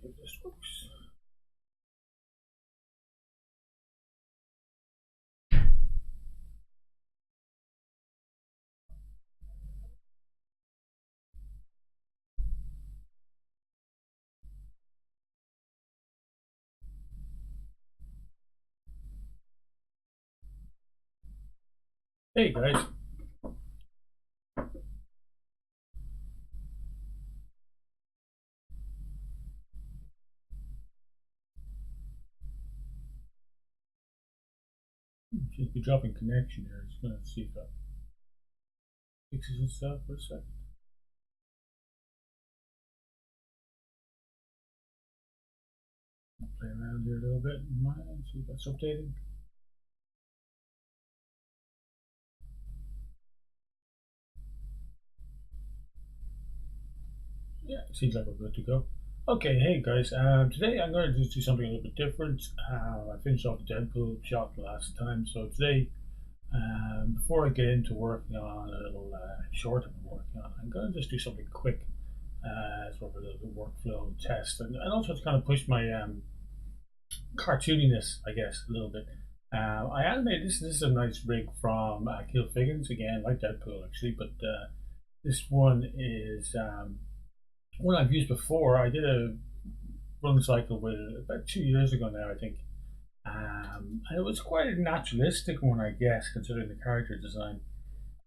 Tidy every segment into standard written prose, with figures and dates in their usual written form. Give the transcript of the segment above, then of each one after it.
if this works. Hey guys, seems to be dropping connection here. Just gonna see if that fixes itself for a second. I'll play around here a little bit in mine, see if that's updating. Yeah, it seems like we're good to go. Okay, hey guys, today I'm going to just do something a little bit different. I finished off the Deadpool shot last time, so today, before I get into working on a little short I'm working on, I'm going to just do something quick, sort of a little workflow test, and also to kind of push my cartooniness, I guess, a little bit. I animated this. This is a nice rig from Kill Figgins, again, like Deadpool actually, but this one is one I've used before. I did a run cycle with it about 2 years ago now, I think. And it was quite a naturalistic one, I guess, considering the character design.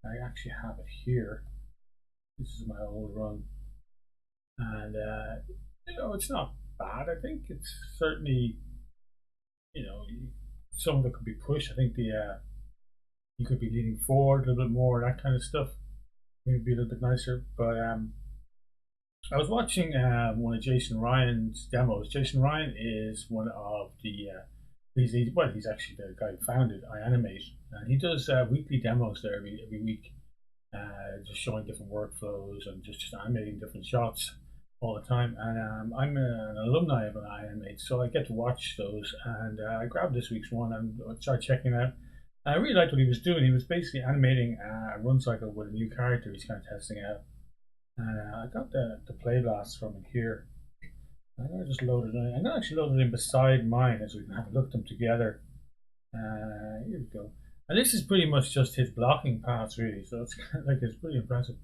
I actually have it here. This is my old run, and it's not bad. I think it's certainly, you know, some of it could be pushed. I think the you could be leaning forward a little bit more, that kind of stuff. Maybe be a little bit nicer. But I was watching one of Jason Ryan's demos. Jason Ryan is one of the he's actually the guy who founded iAnimate, and he does weekly demos there every week, just showing different workflows and just animating different shots all the time. And I'm an alumni of iAnimate, so I get to watch those. And I grabbed this week's one and started checking it out. And I really liked what he was doing. He was basically animating a run cycle with a new character he's kind of testing out. And I got the play blast from it here. I'm gonna just load it in. I'm gonna actually load it in beside mine as we can have a look at them together. Here we go. And this is pretty much just his blocking paths, really. So it's kind of like it's pretty impressive,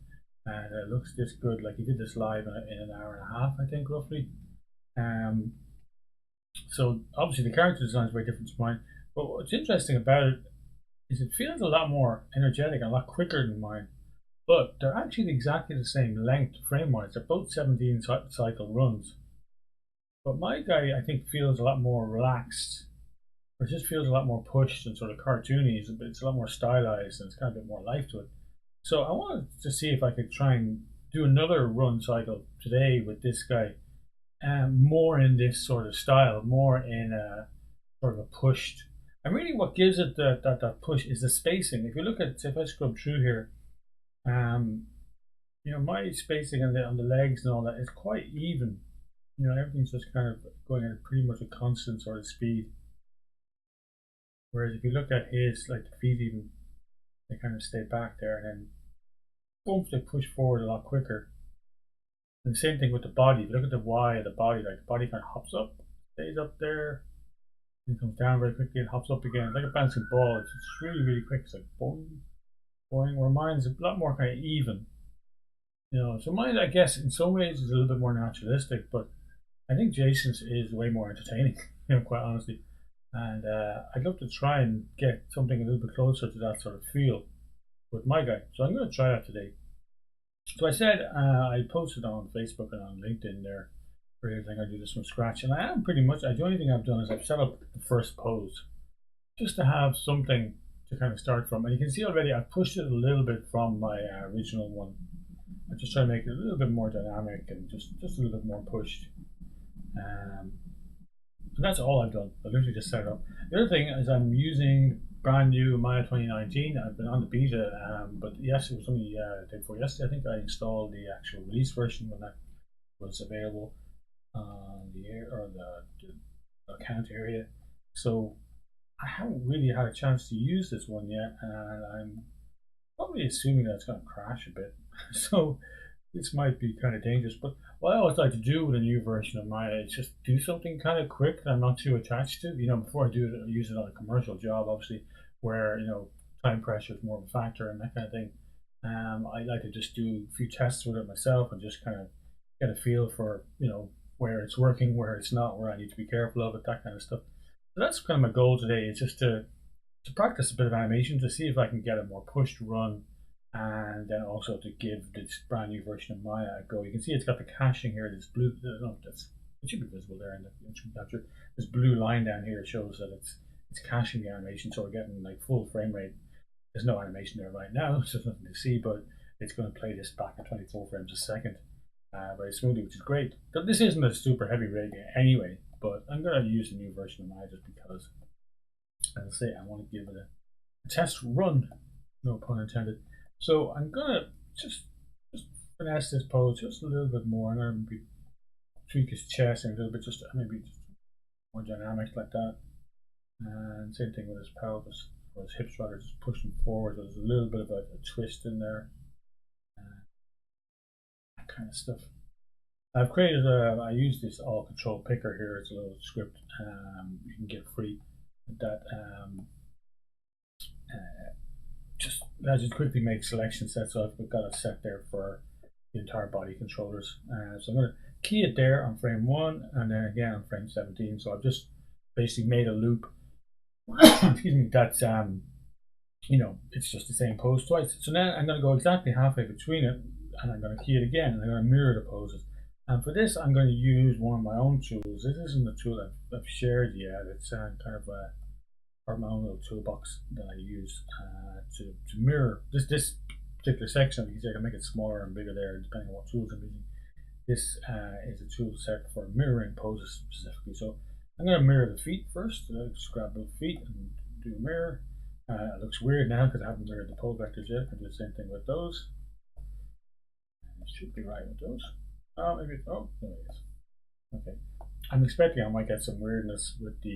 and it looks this good. Like he did this live in an hour and a half, I think, roughly. Um, so obviously the character design is very different to mine. But what's interesting about it is it feels a lot more energetic, a lot quicker than mine. But they're actually exactly the same length frame wise. They're both 17 cycle runs. But my guy, I think, feels a lot more relaxed. It just feels a lot more pushed and sort of cartoony. It's a lot more stylized and it's got a bit more life to it. So I wanted to see if I could try and do another run cycle today with this guy, more in this sort of style, more in a sort of a pushed. And really, what gives it that push is the spacing. If you look at, if I scrub through here, um, my spacing on the legs and all that is quite even. Everything's just kind of going at pretty much a constant sort of speed. Whereas if you look at his, like the feet even, they kind of stay back there, and then boom, they push forward a lot quicker. And the same thing with the body. If you look at the Y of the body, like the body kind of hops up, stays up there, and comes down very quickly and hops up again. It's like a bouncing ball. It's really, really quick. It's like boing, boing. Where mine's a lot more kind of even. So mine, I guess, in some ways is a little bit more naturalistic, but I think Jason's is way more entertaining, quite honestly. And I'd love to try and get something a little bit closer to that sort of feel with my guy. So I'm going to try that today. So I said I posted on Facebook and on LinkedIn there for everything. I do this from scratch, and I am pretty much. The only thing I've done is I've set up the first pose just to have something to kind of start from. And you can see already I've pushed it a little bit from my original one. I just try to make it a little bit more dynamic and just a little bit more pushed. And that's all I've done. I literally just set it up. The other thing is I'm using brand new Maya 2019. I've been on the beta, but yes, it was only the day before yesterday. I think I installed the actual release version when that was available on the air or the account area. So I haven't really had a chance to use this one yet, and I'm probably assuming that it's going to crash a bit. So this might be kind of dangerous, but what I always like to do with a new version of Maya is just do something kind of quick that I'm not too attached to. Before I do it, I use it on a commercial job, obviously, where time pressure is more of a factor and that kind of thing. I like to just do a few tests with it myself and just kind of get a feel for where it's working, where it's not, where I need to be careful of it, that kind of stuff. So that's kind of my goal today. Is just to practice a bit of animation to see if I can get a more pushed run, and then also to give this brand new version of Maya a go. You can see it's got the caching here. This blue, no, it should be visible there in the screen capture. This blue line down here shows that it's caching the animation, so we're getting like full frame rate. There's no animation there right now, so there's nothing to see, but it's going to play this back at 24 frames a second very smoothly, which is great. This isn't a super heavy rig anyway, but I'm going to use the new version of Maya just because, as I say, I want to give it a test run, no pun intended. So I'm going to just finesse this pose just a little bit more. I'm going to maybe tweak his chest a little bit, just maybe just more dynamic like that. And same thing with his pelvis, or his hips rather, just pushing forward. There's a little bit of a twist in there, that kind of stuff. I've created I use this all control picker here. It's a little script you can get free that just quickly make selection sets. So I've got a set there for the entire body controllers. So I'm going to key it there on frame 1 and then again on frame 17. So I've just basically made a loop. Excuse me. That's it's just the same pose twice. So now I'm going to go exactly halfway between it, and I'm going to key it again, and I'm going to mirror the poses. And for this, I'm going to use one of my own tools. This isn't a tool I've shared yet. It's kind of part of my own little toolbox that I use to mirror this particular section. You can make it smaller and bigger there, depending on what tools I'm using. This is a tool set for mirroring poses specifically. So I'm going to mirror the feet first. Just grab both feet and do a mirror. It looks weird now because I haven't mirrored the pole vectors yet. I do the same thing with those. It should be right with those. Oh, maybe. Oh, there it is. Okay. I'm expecting I might get some weirdness with the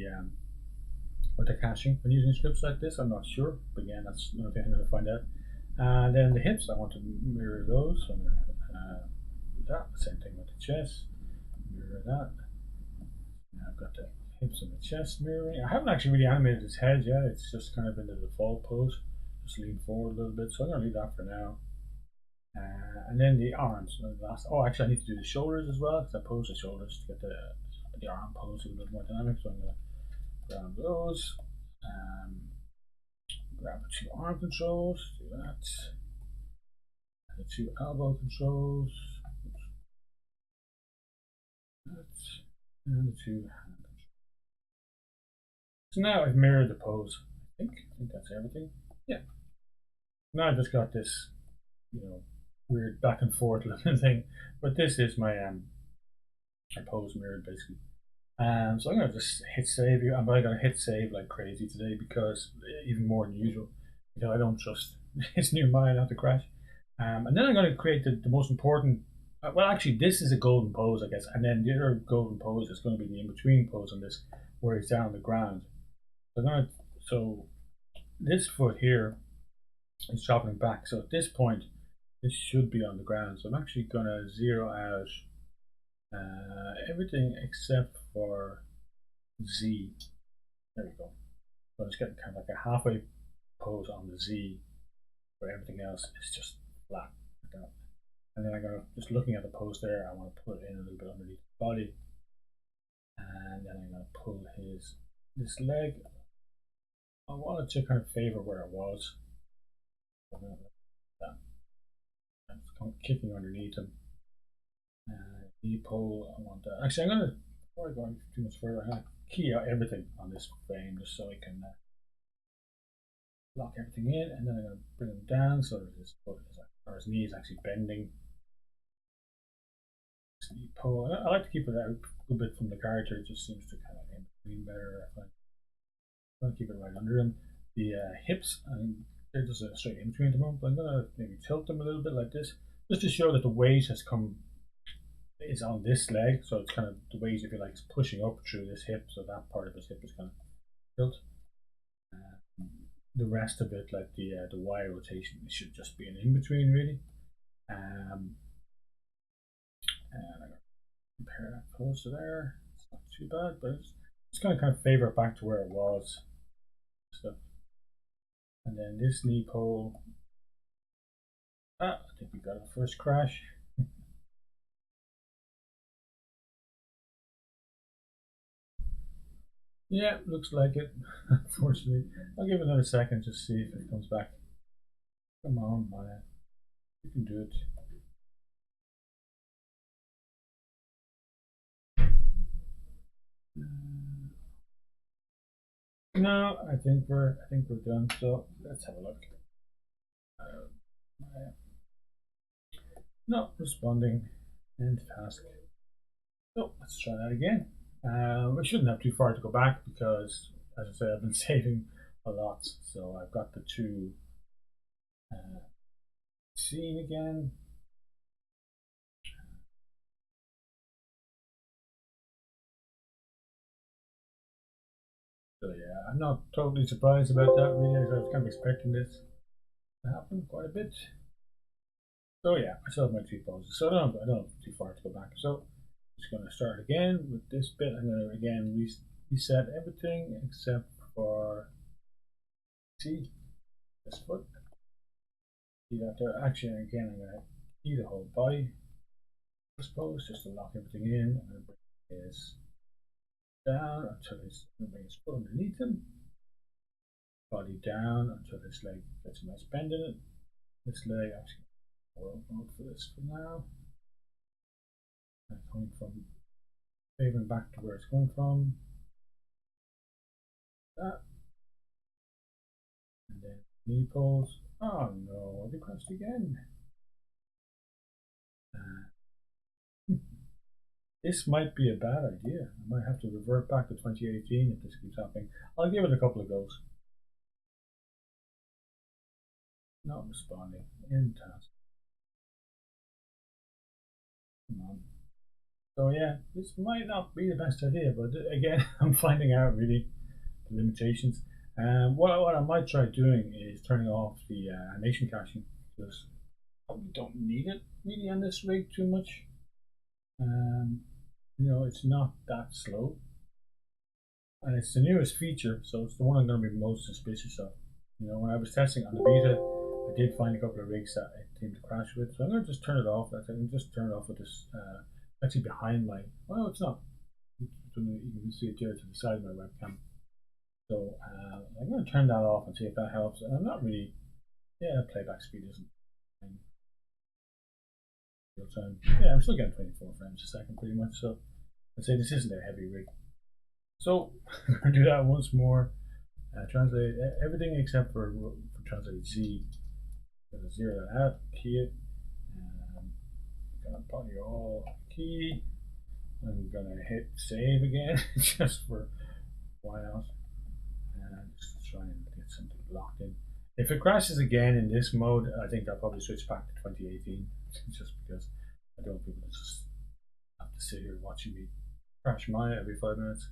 caching when using scripts like this. I'm not sure, but again, that's another thing I'm going to find out. And then the hips, I want to mirror those. So I'm going to do that. Same thing with the chest. Mirror that. Now I've got the hips and the chest mirroring. I haven't actually really animated his head yet. It's just kind of in the default pose. Just lean forward a little bit. So I'm going to leave that for now. And then the arms. Actually, I need to do the shoulders as well because I pose the shoulders to get the arm pose a little bit more dynamic. So I'm going to grab those. Grab the 2 arm controls. Do that. And the 2 elbow controls. And the 2 hand controls. So now I've mirrored the pose. I think that's everything. Yeah. Now I've just got this, weird back and forth looking thing, but this is my pose mirrored basically. So I'm gonna just hit save. I'm probably gonna hit save like crazy today because even more than usual, because I don't trust it's near mine not to crash. And then I'm gonna create the most important. Well, actually, this is a golden pose, I guess, and then the other golden pose is going to be the in-between pose on this, where it's down on the ground. So this foot here is dropping back. So at this point, this should be on the ground. So I'm actually going to zero out everything except for Z. There we go. So I'm just getting kind of like a halfway pose on the Z, where everything else is just flat like that. And then I'm going to, just looking at the pose there, I want to put it in a little bit underneath the body. And then I'm going to pull this leg. I want it to kind of favor where it was. That. I'm kicking underneath him. Knee pull, I want that. Actually, I'm going to, before I go too much further, I'm going to key out everything on this frame just so I can lock everything in. And then I'm going to bring him down so that his foot is, or his knee is actually bending. Knee pull. I like to keep it out a little bit from the character. It just seems to kind of in between better. I'm going to keep it right under him. The hips, they're just straight in between at the moment, but I'm going to maybe tilt them a little bit like this, just to show that the weight is on this leg, so it's kind of the weight, if you like, is pushing up through this hip, so that part of his hip is kind of tilt. The rest of it, like the Y rotation, it should just be an in between, really. And I'm going to compare that close to there. It's not too bad, but it's going to kind of favor it back to where it was. So, and then this knee pole. I think we got a first crash. Yeah, looks like it. Unfortunately, I'll give it another second to see if it comes back. Come on, man. You can do it. No, I think we're done. So let's have a look. Not responding. End task. So let's try that again. I shouldn't have too far to go back because, as I said, I've been saving a lot. So I've got the two scene again. So yeah, I'm not totally surprised about that really. I was kind of expecting this to happen quite a bit. So yeah, I still have my two poses. So I don't have too far to go back. So I'm just going to start again with this bit. I'm going to again reset everything except for this foot. See that there. Actually, again, I'm going to key the whole body. I suppose just to lock everything in. I'm going to bring this down until his foot underneath him. Body down until this leg gets a nice bend in it. This leg actually world mode for this for now. And coming from favoring back to where it's coming from. That. And then knee pulls. Oh no, I crashed again. This might be a bad idea. I might have to revert back to 2018 if this keeps happening. I'll give it a couple of goes. Not responding. In task. Come on. So yeah, this might not be the best idea, but again, I'm finding out really the limitations. What I might try doing is turning off the animation caching because I probably don't need it really on this rig too much. You know, it's not that slow, and it's the newest feature, so it's the one I'm going to be most suspicious of. You know, when I was testing on the beta, I did find a couple of rigs that it seemed to crash with, so I'm going to just turn it off. I can just turn it off with this. Actually, behind my it's not. You can see it there to the side of my webcam. So I'm going to turn that off and see if that helps. And I'm not really, playback speed isn't real time. Yeah, I'm still getting 24 frames a second pretty much. So I'd say this isn't a heavy rig. So I'm going to do that once more. Translate everything except for translate Z. I'm going to zero that out, key it. I'm going to probably all key. I'm going to hit save again just for why not. And just try and get something locked in. If it crashes again in this mode, I think I'll probably switch back to 2018 just because I don't want people to just have to sit here watching me crash Maya every 5 minutes.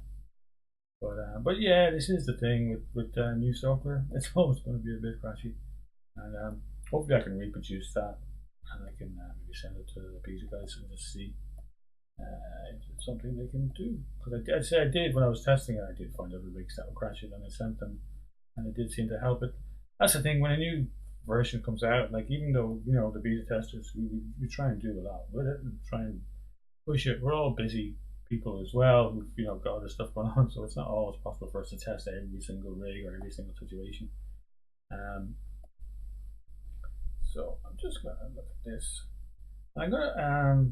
But yeah, this is the thing with new software. It's always going to be a bit crashy, and hopefully I can reproduce that and I can maybe send it to the beta guys and just see if it's something they can do. Because I did when I was testing it, I did find other rigs that were crashing, and I sent them, and it did seem to help it. That's the thing when a new version comes out. Like even though the beta testers, we try and do a lot with it and try and push it. We're all busy people as well who've got other stuff going on, so it's not always possible for us to test every single rig or every single situation. So I'm just gonna look at this. I'm gonna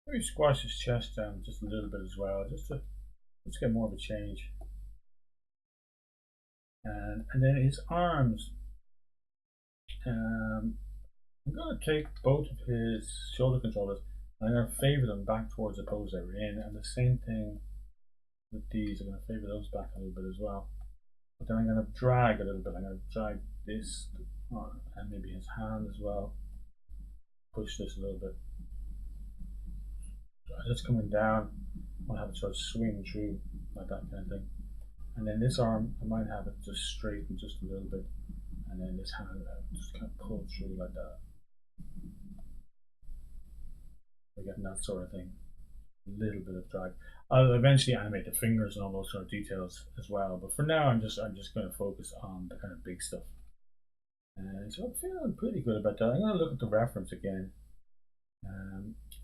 maybe squash his chest down just a little bit as well, just to get more of a change. And then his arms. I'm gonna take both of his shoulder controllers. I'm going to favor them back towards the pose they were in, and the same thing with these. I'm going to favor those back a little bit as well. But then I'm going to drag a little bit. I'm going to drag this and maybe his hand as well. Push this a little bit. So as it's coming down, I'll have it sort of swing through like that kind of thing. And then this arm, I might have it just straighten just a little bit, and then this hand just kind of pull through like that. We're getting that sort of thing. A little bit of drag. I'll eventually animate the fingers and all those sort of details as well. But for now, I'm just going to focus on the kind of big stuff. So I'm feeling pretty good about that. I'm going to look at the reference again.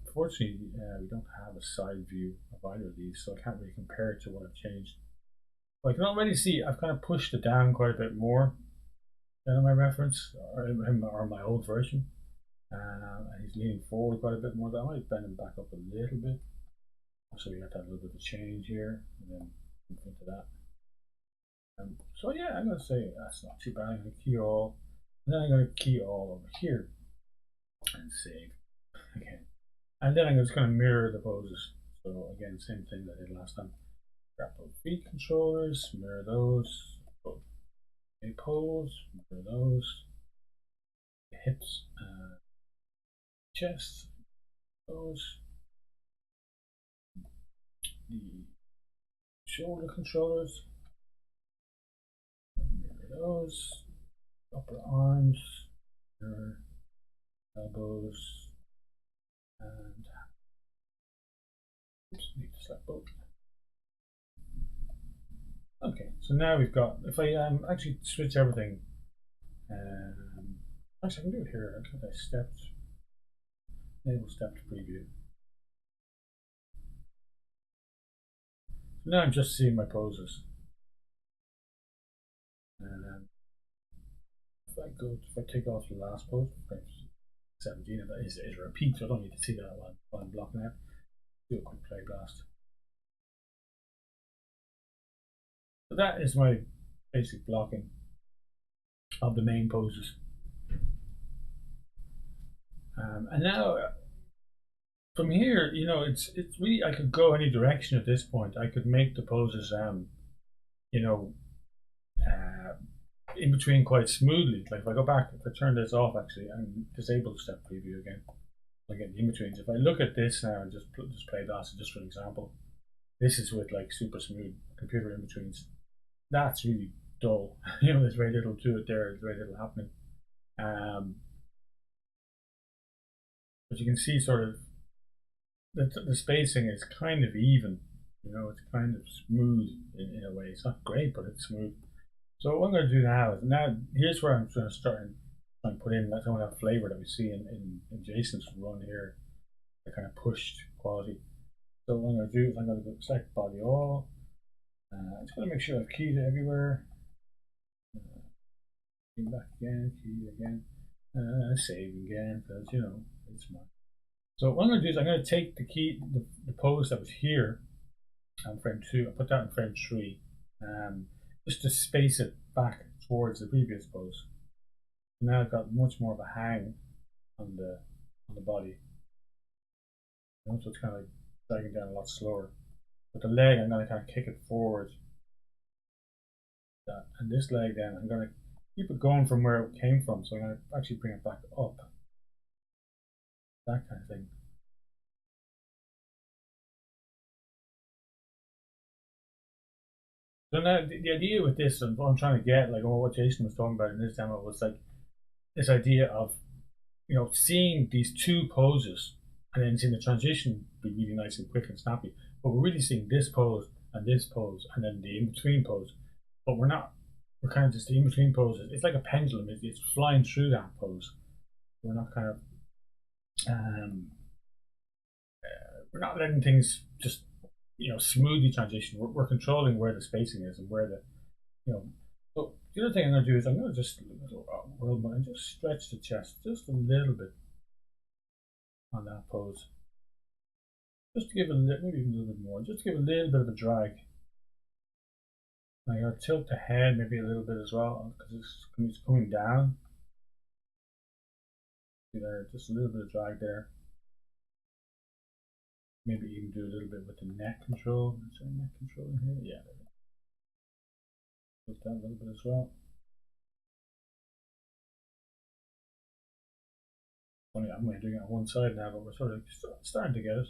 Unfortunately, we don't have a side view of either of these, so I can't really compare it to what I've changed. But I can already see I've kind of pushed it down quite a bit more than my reference or my old version. And he's leaning forward quite a bit more. I might bend him back up a little bit. So we have to have a little bit of change here, and then move into that. So yeah, I'm going to say that's not too bad. I'm going to key all, and then I'm going to key all over here and save again. And then I'm just going to mirror the poses. So again, same thing that I did last time. Grab both feet controllers, mirror those, both a pose, mirror those, the hips, chest, those, the shoulder controllers, mirror those, upper arms, mirror elbows, and oops, need to select both. Okay, so now we've got, if I actually switch everything, actually I can do it here. I can stepped, enable stepped preview. So now I'm just seeing my poses. And if I take off the last pose, 17, and that is a repeat, so I don't need to see that while I'm blocking out. Do a quick play blast. So that is my basic blocking of the main poses. And now from here, you know, it's really, I could go any direction at this point. I could make the poses, you know, in between quite smoothly. Like if I go back, if I turn this off actually and disable step preview again, I get the in-betweens. If I look at this now and just play that, so just for an example, this is with like super smooth computer in-betweens. That's really dull. You know, there's very little to it there, there's very little happening. But you can see sort of the spacing is kind of even. You know, it's kind of smooth in a way. It's not great, but it's smooth. So what I'm going to do now is, here's where I'm going to start and put in some of that flavor that we see in Jason's run here, the kind of pushed quality. So what I'm going to do is I'm going to select body all. I'm just going to make sure I've keyed it everywhere. Key back again, key again, save again, because you know it's mine. So what I'm going to do is I'm going to take the pose that was here on frame 2, and put that in frame 3, just to space it back towards the previous pose. Now I've got much more of a hang on the body. So it's kind of like dragging down a lot slower. But the leg, I'm going to kind of kick it forward. And this leg then, I'm going to keep it going from where it came from. So I'm going to actually bring it back up. That kind of thing. So now the idea with this, and what I'm trying to get, like what Jason was talking about in this demo, was like this idea of, you know, seeing these two poses and then seeing the transition be really nice and quick and snappy. But we're really seeing this pose and then the in-between pose. But we're not. We're kind of just the in-between poses. It's like a pendulum. It's flying through that pose. We're not kind of we're not letting things just, you know, smoothly transition. We're controlling where the spacing is and where the, you know. So the other thing I'm going to do is I'm going to just world mode and just stretch the chest just a little bit on that pose, just to give it maybe even a little bit more, just to give a little bit of a drag. I'm going to tilt the head maybe a little bit as well because it's coming down. See there, just a little bit of drag there. Maybe even do a little bit with the neck control. Is there a neck control in here? Yeah, there we go. Tilt that a little bit as well. Funny, I'm only doing it on one side now, but we're sort of starting to get it.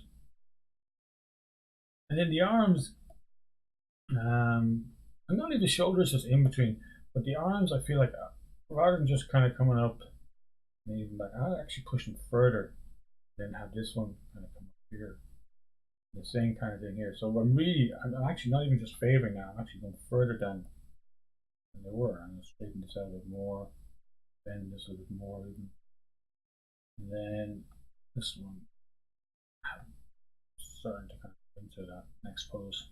And then the arms, I'm going to leave the shoulders just in between, but the arms, I feel like rather than just kind of coming up and even back, I'll actually push them further then have this one kind of come up here. The same kind of thing here. So I'm actually not even just favoring now, I'm actually going further down than they were. I'm going to straighten this out a bit more, bend this a little bit more even. And then this one, I'm starting to kind of into that next pose.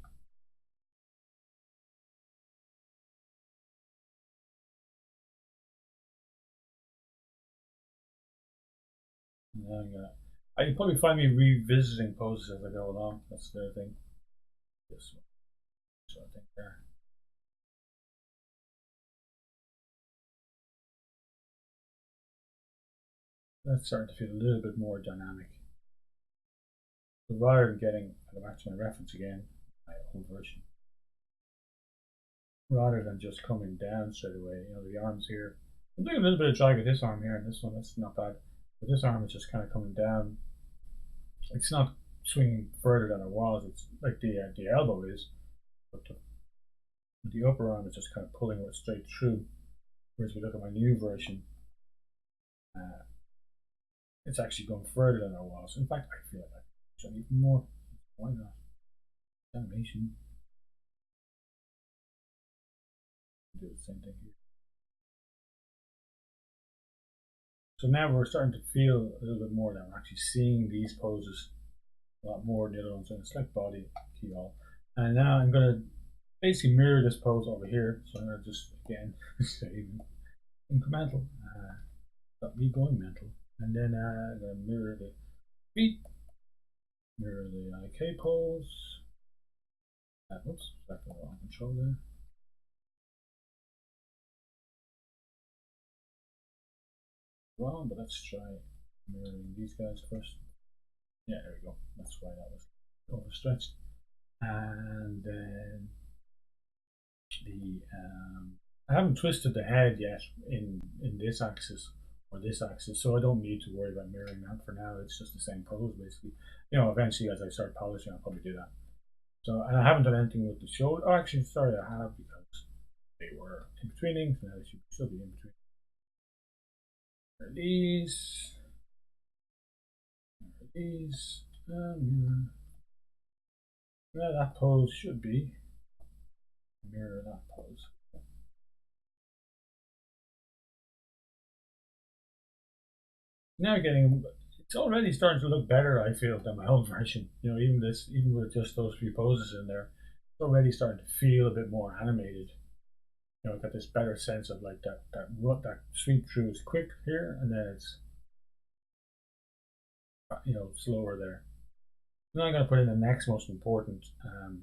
And then you probably find me revisiting poses as I go along. That's the thing. This one. So I think there. That's starting to feel a little bit more dynamic. So rather than getting, I'll go back to my reference again, my old version. Rather than just coming down straight away, the arms here. I'm doing a little bit of drag with this arm here and this one, that's not bad. But this arm is just kind of coming down. It's not swinging further than it was. It's like the elbow is, but the upper arm is just kind of pulling it straight through. Whereas if we look at my new version, it's actually going further than it was. In fact, I feel like I should even more. Why not? Animation. Do the same thing here. So now we're starting to feel a little bit more that we're actually seeing these poses a lot more than the other ones. So it's like body key all. And now I'm going to basically mirror this pose over here. So I'm going to just again say incremental. Got me going mental. And then I'm going to mirror the feet, mirror the IK pose. Oops, back to the wrong control there. Wrong, but let's try mirroring these guys first. Yeah, there we go. That's why that was overstretched. And then I haven't twisted the head yet in this axis or this axis, so I don't need to worry about mirroring that for now. It's just the same pose basically. Eventually as I start polishing, I'll probably do that. So, and I haven't done anything with the shoulder. Oh, actually, sorry, I have, because they were in betweening. Now they should still be in between. These, mirror. Yeah, that pose should be mirror that pose. Now it's already starting to look better, I feel, than my old version. Even with just those few poses in there, it's already starting to feel a bit more animated. I've got this better sense of like that sweep through is quick here, and then it's slower there. Now I'm going to put in the next most important. I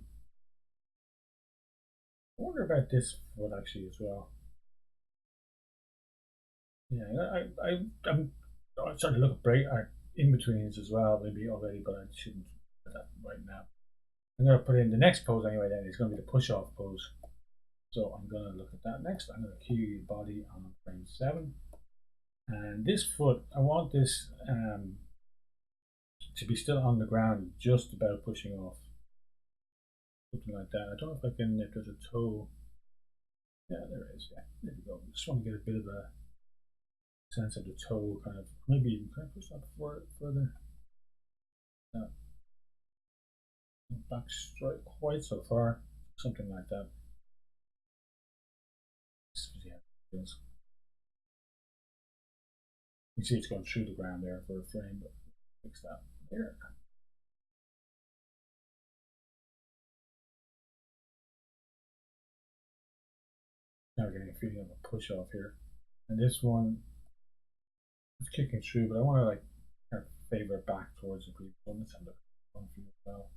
wonder about this foot actually as well. Yeah, I'm starting to look at in betweens as well, maybe already, but I shouldn't put that right now. I'm going to put in the next pose anyway. Then it's going to be the push-off pose. So I'm going to look at that next. I'm going to cue body on frame 7, and this foot, I want this to be still on the ground, just about pushing off, something like that. I don't know if I can. If there's a toe. Yeah, there is. Yeah, there we go. Just want to get a bit of a sense of the toe, kind of. Maybe even kind of push that further. Back straight quite so far, something like that. Yeah, yes. You see it's going through the ground there for a frame, but fix that there. Now we're getting a feeling of a push off here. And this one is kicking through, but I want to like kind of favor it back towards the previous one. Let's have a look at one for you as well.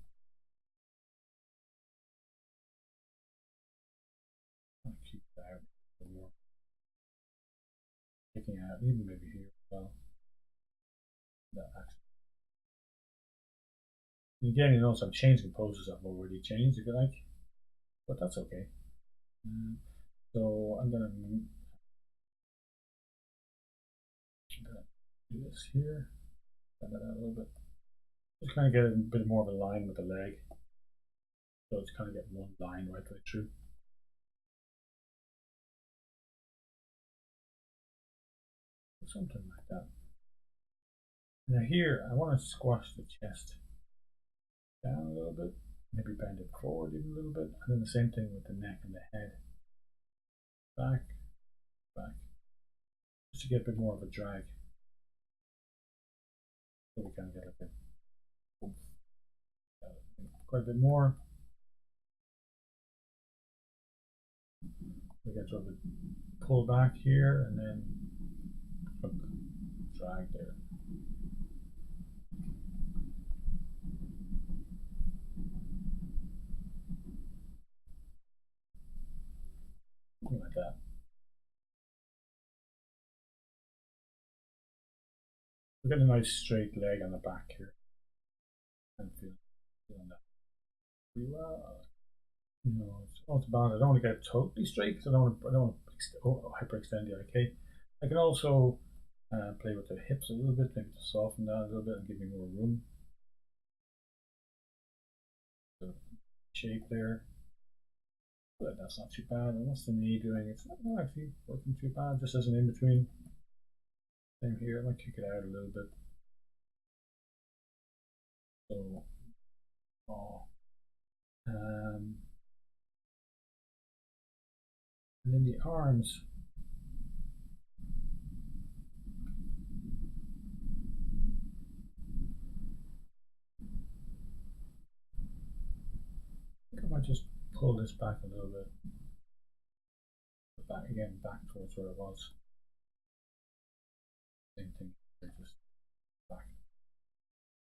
I'll keep that out a little more. Kicking out, even maybe here as well. That actually. And again, you notice I'm changing poses I've already changed, if you like, but that's okay. So I'm gonna do this here, bend that out a little bit. Just kind of get a bit more of a line with the leg. So it's kind of getting one line right through. Something like that. Now here, I want to squash the chest down a little bit, maybe bend it forward even a little bit, and then the same thing with the neck and the head. Back, back, just to get a bit more of a drag. So we kind of get like a quite a bit more. We get sort of a pull back here and then hook, drag there. Something like that. We get a nice straight leg on the back here. I'm feeling that pretty well. You know, it's all to balance. I don't want to get it totally straight because I don't want to hyperextend the IK. I can also play with the hips a little bit, maybe to soften that a little bit and give me more room. So shape there. But that's not too bad. And what's the knee doing? It's not actually working too bad, just as an in between. Same here. I might kick it out a little bit. So, and then the arms. I think I might just pull this back a little bit. Back again, back towards where it was. Same thing, just back.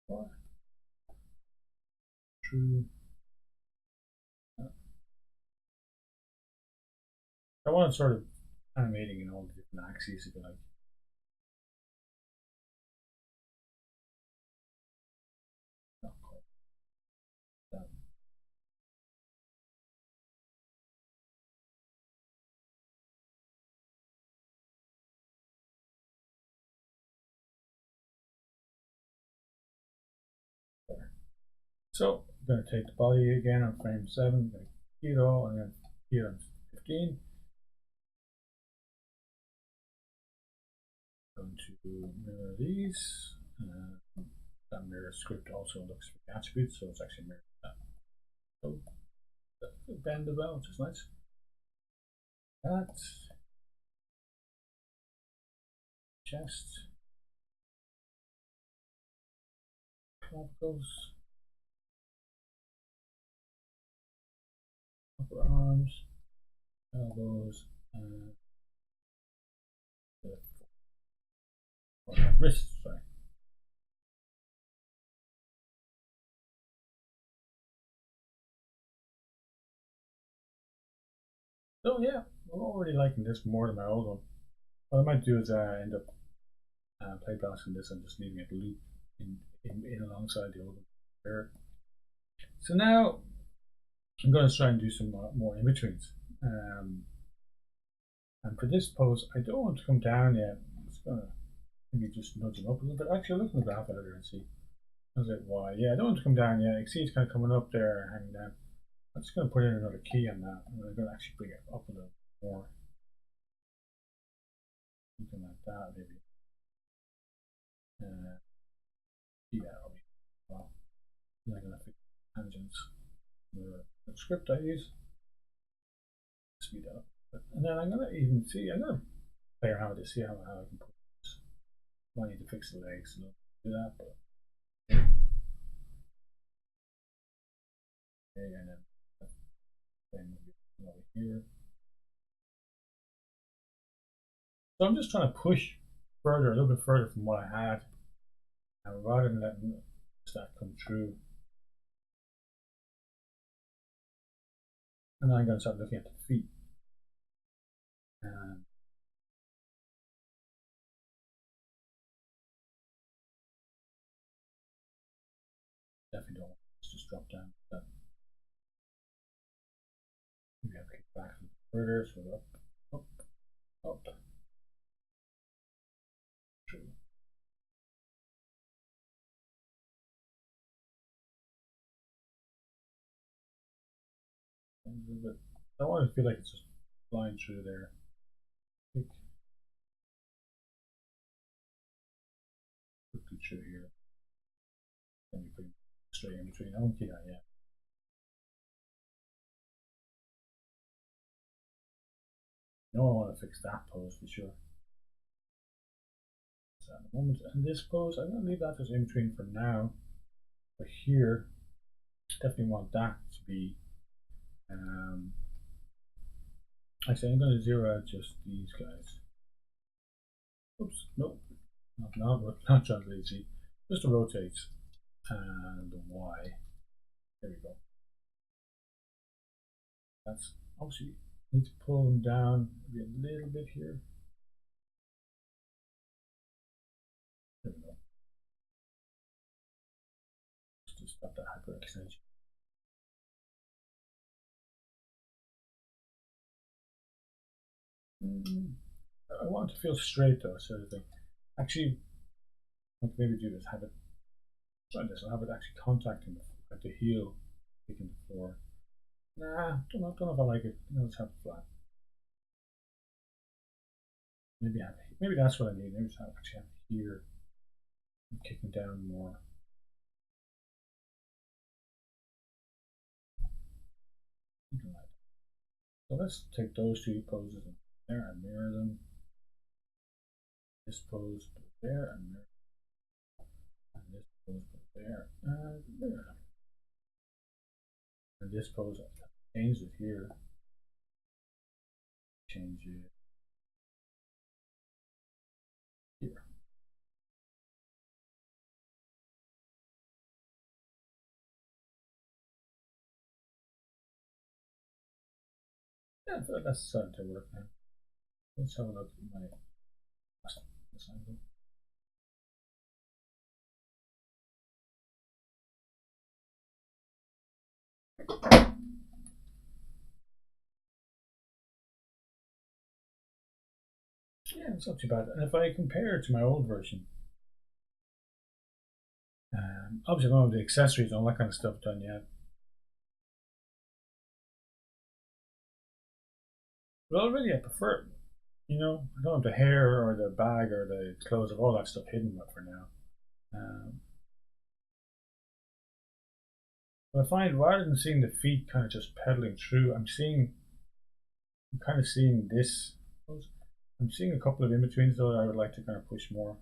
Or true. I want to sort of animating in all the different axes if you like. Not quite. That. There. So I'm going to take the body again on frame 7, I'm going to key it all, and then key it on 15. Going to mirror these. That mirror script also looks for the attributes, so it's actually mirrored that. So bend as well, which is nice. That chest, clavicles, upper arms, elbows, and wrists. Sorry. So yeah, I'm already liking this more than my old one. What I might do is end up play balancing this and just leaving it loop in alongside the old one. So now I'm going to try and do some more in betweens. And for this pose, I don't want to come down yet. I'm just going to maybe just nudge him up a little bit. Actually, look in the graph editor and see. How's it? Why? Yeah, I don't want to come down yet. You can see it's kind of coming up there, hanging down. I'm just going to put in another key on that. And I'm going to actually bring it up a little more. Something like that, maybe. Yeah, well, then I'm going to fix tangents. The script I use. Speed up. And then I'm going to even see, I'm going to play around with this, see how I can put this. I need to fix the legs, so do that, but. Okay, and then over here. So I'm just trying to push further, a little bit further from what I had, and rather than letting that come through. And then I'm going to start looking at the feet. Definitely don't want this to just drop down. But maybe have to kick back a little further, so up, up, up. True. A little bit. I don't want to feel like it's just flying through there. Kick. Quickly through here. Then you put straight in between. I won't keep that yet. No, I want to fix that pose for sure. So at the moment, and this pose, I'm going to leave that as in between for now. But here, definitely want that to be. Actually, I'm going to zero out just these guys. Oops, nope, not translate Z, just to rotate and the Y. There we go. That's obviously need to pull them down maybe a little bit here. There we go. Just to stop that hyperextension. I want to feel straight though, sort of thing. Actually, what maybe do is have it. Try this. I'll have it actually contacting the heel, kicking the floor. Nah, don't know if I like it. I'll just have it flat. Maybe that's what I need. Maybe I actually have it here, kicking down more. So let's take those two poses in there and mirror them. This pose put there and mirror, and this pose put there and mirror them. And this pose, I change it here. Change it here. Yeah, I feel like that's starting to work now. Let's have a look at my this angle. Yeah, it's not too bad. And if I compare it to my old version, obviously I don't have the accessories and all that kind of stuff done yet. But already I prefer it. You know, I don't have the hair or the bag or the clothes of all that stuff hidden for now. But I find rather than seeing the feet kind of just pedaling through, I'm kind of seeing this. I'm seeing a couple of in-betweens though that I would like to kind of push more.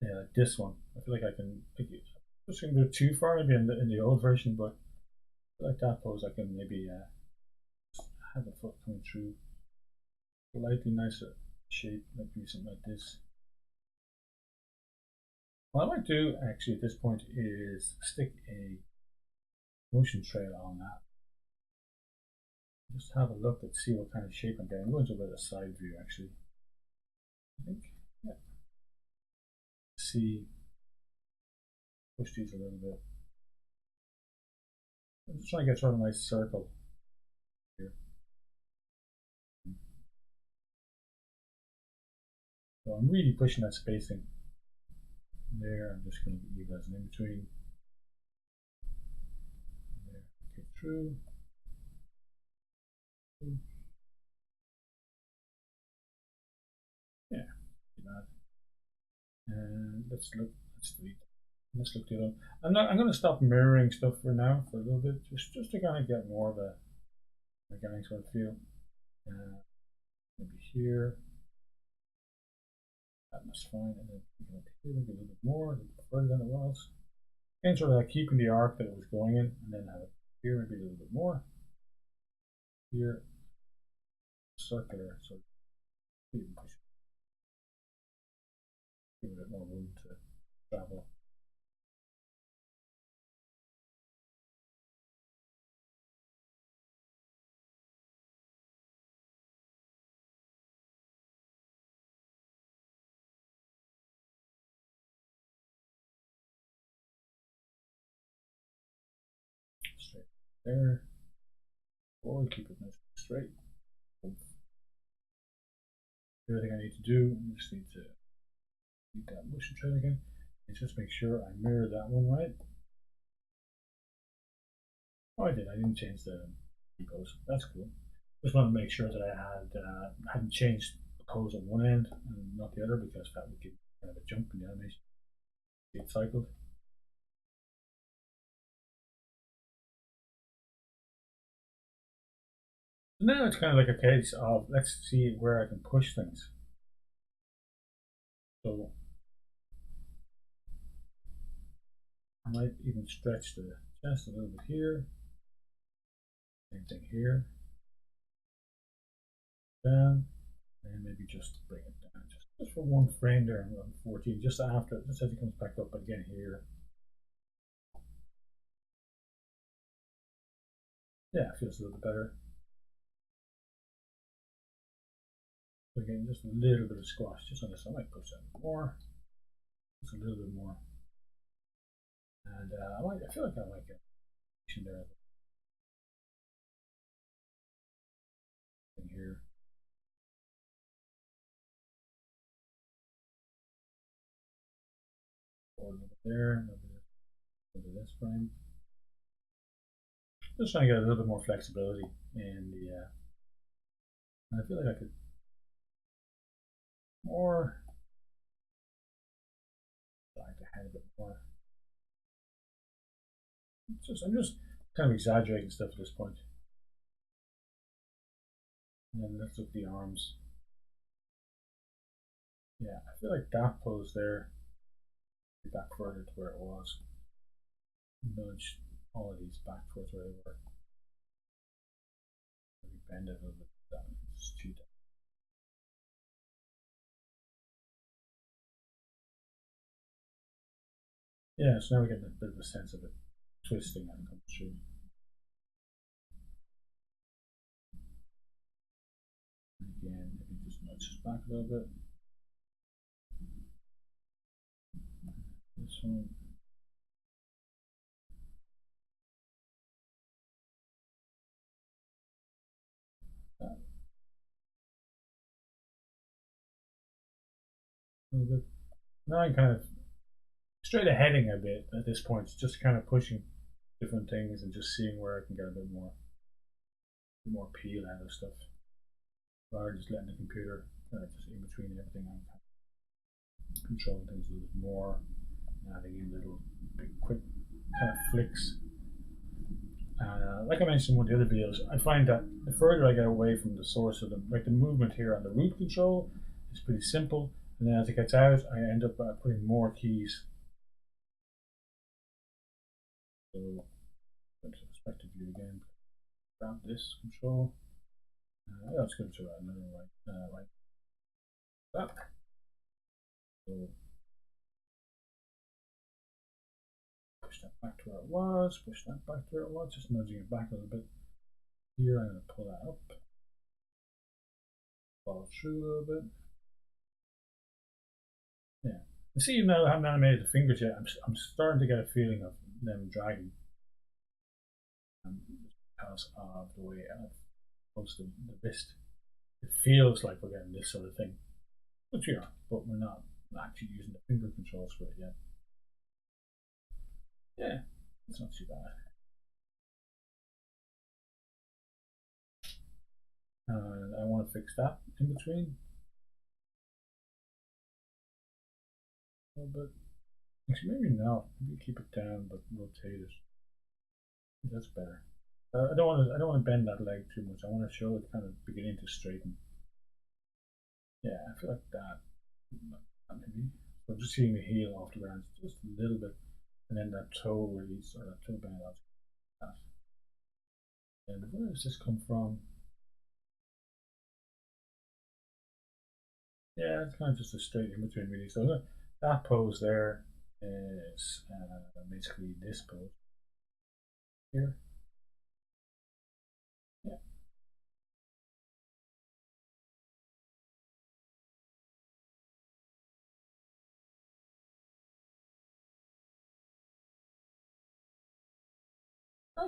Yeah, like this one. I feel like I can pushing a bit too far maybe in the old version, but I like that pose I can maybe have the foot coming through. Slightly nicer shape, maybe something like this. What I might do actually at this point is stick a motion trail on that. Just have a look and see what kind of shape I'm getting. I'm going to a bit of a side view actually. I think, yeah. See, push these a little bit. I'm just trying to get sort of a nice circle here. So I'm really pushing that spacing there. I'm just going to leave that as an in between. There, kick through. Yeah, do that. And let's delete. Let's look the other one. I'm going to stop mirroring stuff for now for a little bit, just to kind of get more of a organic sort of feel. Maybe here. That's fine. And then up here, maybe a little bit more, a little bit further than it was. And sort of like keeping the arc that it was going in, and then have it here, maybe a little bit more. Here, circular, so give it a bit more room to travel. Straight there. Or keep it nice and straight. Everything I need to do, I just need to delete that motion trail again. And just make sure I mirror that one right. Oh, I did. I didn't change the pose. That's cool. Just wanted to make sure that hadn't changed the pose on one end and not the other, because that would give kind of a jump in the animation. It cycled. So now it's kind of like a case of, let's see where I can push things. So I might even stretch the chest a little bit here. Same thing here. Down. And maybe just bring it down just for one frame there on 14, just after, just as it comes back up again here. Yeah, it feels a little bit better. So again, just a little bit of squash just on this. I might push that more, just a little bit more. And I feel like I might get action there in here. Over there, over this frame. Just trying to get a little bit more flexibility in the. I feel like I could more drag the head a bit more. I'm just kind of exaggerating stuff at this point. And then let's look at the arms. Yeah, I feel like that pose there, back further to where it was. Nudge all of these back towards where they were. Maybe bend it a little bit down. Just too down. Yeah, so now we get a bit of a sense of it twisting and coming through. Again, maybe just nudge this back a little bit. This one. That. A little bit. Now I'm kind of straight aheading a bit at this point, just kind of pushing different things and just seeing where I can get a bit more peel out of stuff, rather than just letting the computer just in between everything. I'm controlling things a little bit more, adding in little big quick kind of flicks. And like I mentioned in one of the other videos, I find that the further I get away from the source of like the movement here on the root control is pretty simple, and then as it gets out, I end up putting more keys. So, go to perspective view again. Grab this control. Let's go to another right. That. So push that back to where it was. Push that back to where it was. Just nudging it back a little bit. Here, I'm going to pull that up. Follow through a little bit. Yeah. You see, even though I haven't animated the fingers yet, I'm starting to get a feeling of them dragging. Because of the way I've posted the wrist. It feels like we're getting this sort of thing, which we are, but we're not actually using the finger controls for it yet. Yeah, it's not too bad. And I want to fix that in between a little bit. Actually, maybe not. Maybe keep it down, but rotate it. That's better. I don't want to bend that leg too much. I want to show it kind of beginning to straighten. Yeah, I feel like that. Maybe. So just seeing the heel off the ground just a little bit, and then that toe release or that toe bend out. That. And where does this come from? Yeah, it's kind of just a straight in between really. So that pose there is basically this pose here. Yeah.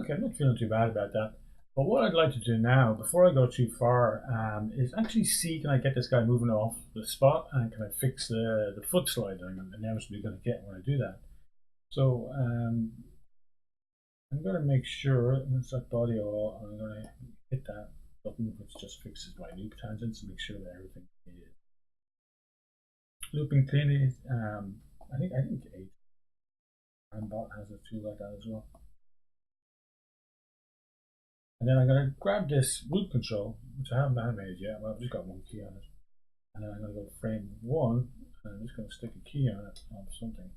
Okay, I'm not feeling too bad about that. But what I'd like to do now, before I go too far, is actually see, can I get this guy moving off the spot, and can I fix the foot slide that I'm inevitably going to get when I do that. So I'm going to make sure, let's set body all, I'm going to hit that. button, which just fixes my loop tangents and makes sure that everything is looping cleanly. I think Ambot has a tool like that as well. And then I'm going to grab this root control, which I haven't animated yet. Well, I've just got one key on it. And then I'm going to go to frame 1, and I'm just going to stick a key on it, on something.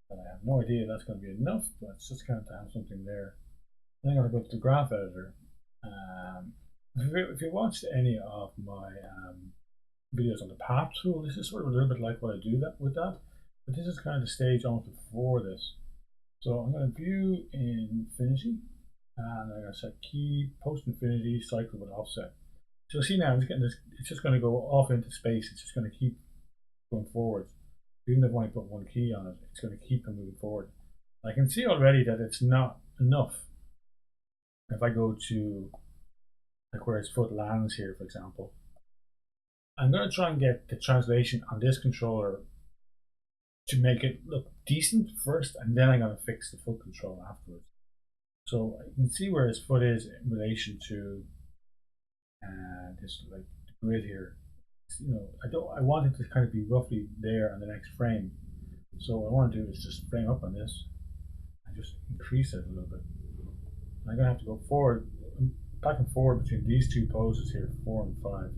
And I have no idea that's going to be enough, but it's just kind of to have something there. Then I'm going to go to the graph editor. If you watched any of my videos on the path tool, this is sort of a little bit like what I do with that. But this is kind of the stage almost before this. So I'm going to view infinity, and I'm going to set key post infinity cycle with offset. So see now, it's just going to go off into space. It's just going to keep going forward. Even if I put one key on it, it's going to keep moving forward. I can see already that it's not enough. If I go to like where its foot lands here, for example, I'm going to try and get the translation on this controller to make it look decent first, and then I'm going to fix the foot control afterwards. So you can see where his foot is in relation to this like grid here. You know, I want it to kind of be roughly there on the next frame. So what I want to do is just frame up on this and just increase it a little bit. I'm going to have to go forward, back and forward between these two poses here, 4 and 5,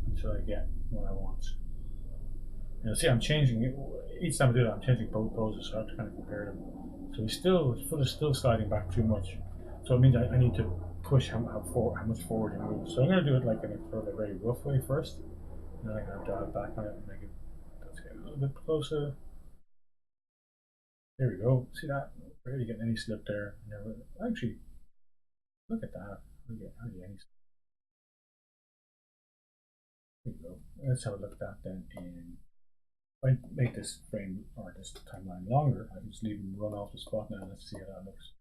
until I get what I want. You'll see I'm changing it. Each time I do that, I'm changing both poses, so I have to kind of compare them. So his foot is still sliding back too much. So it means I need to push how much forward he moves. So I'm going to do it like in a sort of a very rough way first, and then I'm going to dial back on it and make it, let's get a little bit closer. There we go. See that? Barely getting any slip there. Never actually look at that. Hardly any slip. There we go. Let's have a look at that then. If I make this frame or this timeline longer, I can just leave them run off the spot now. Let's see how that looks.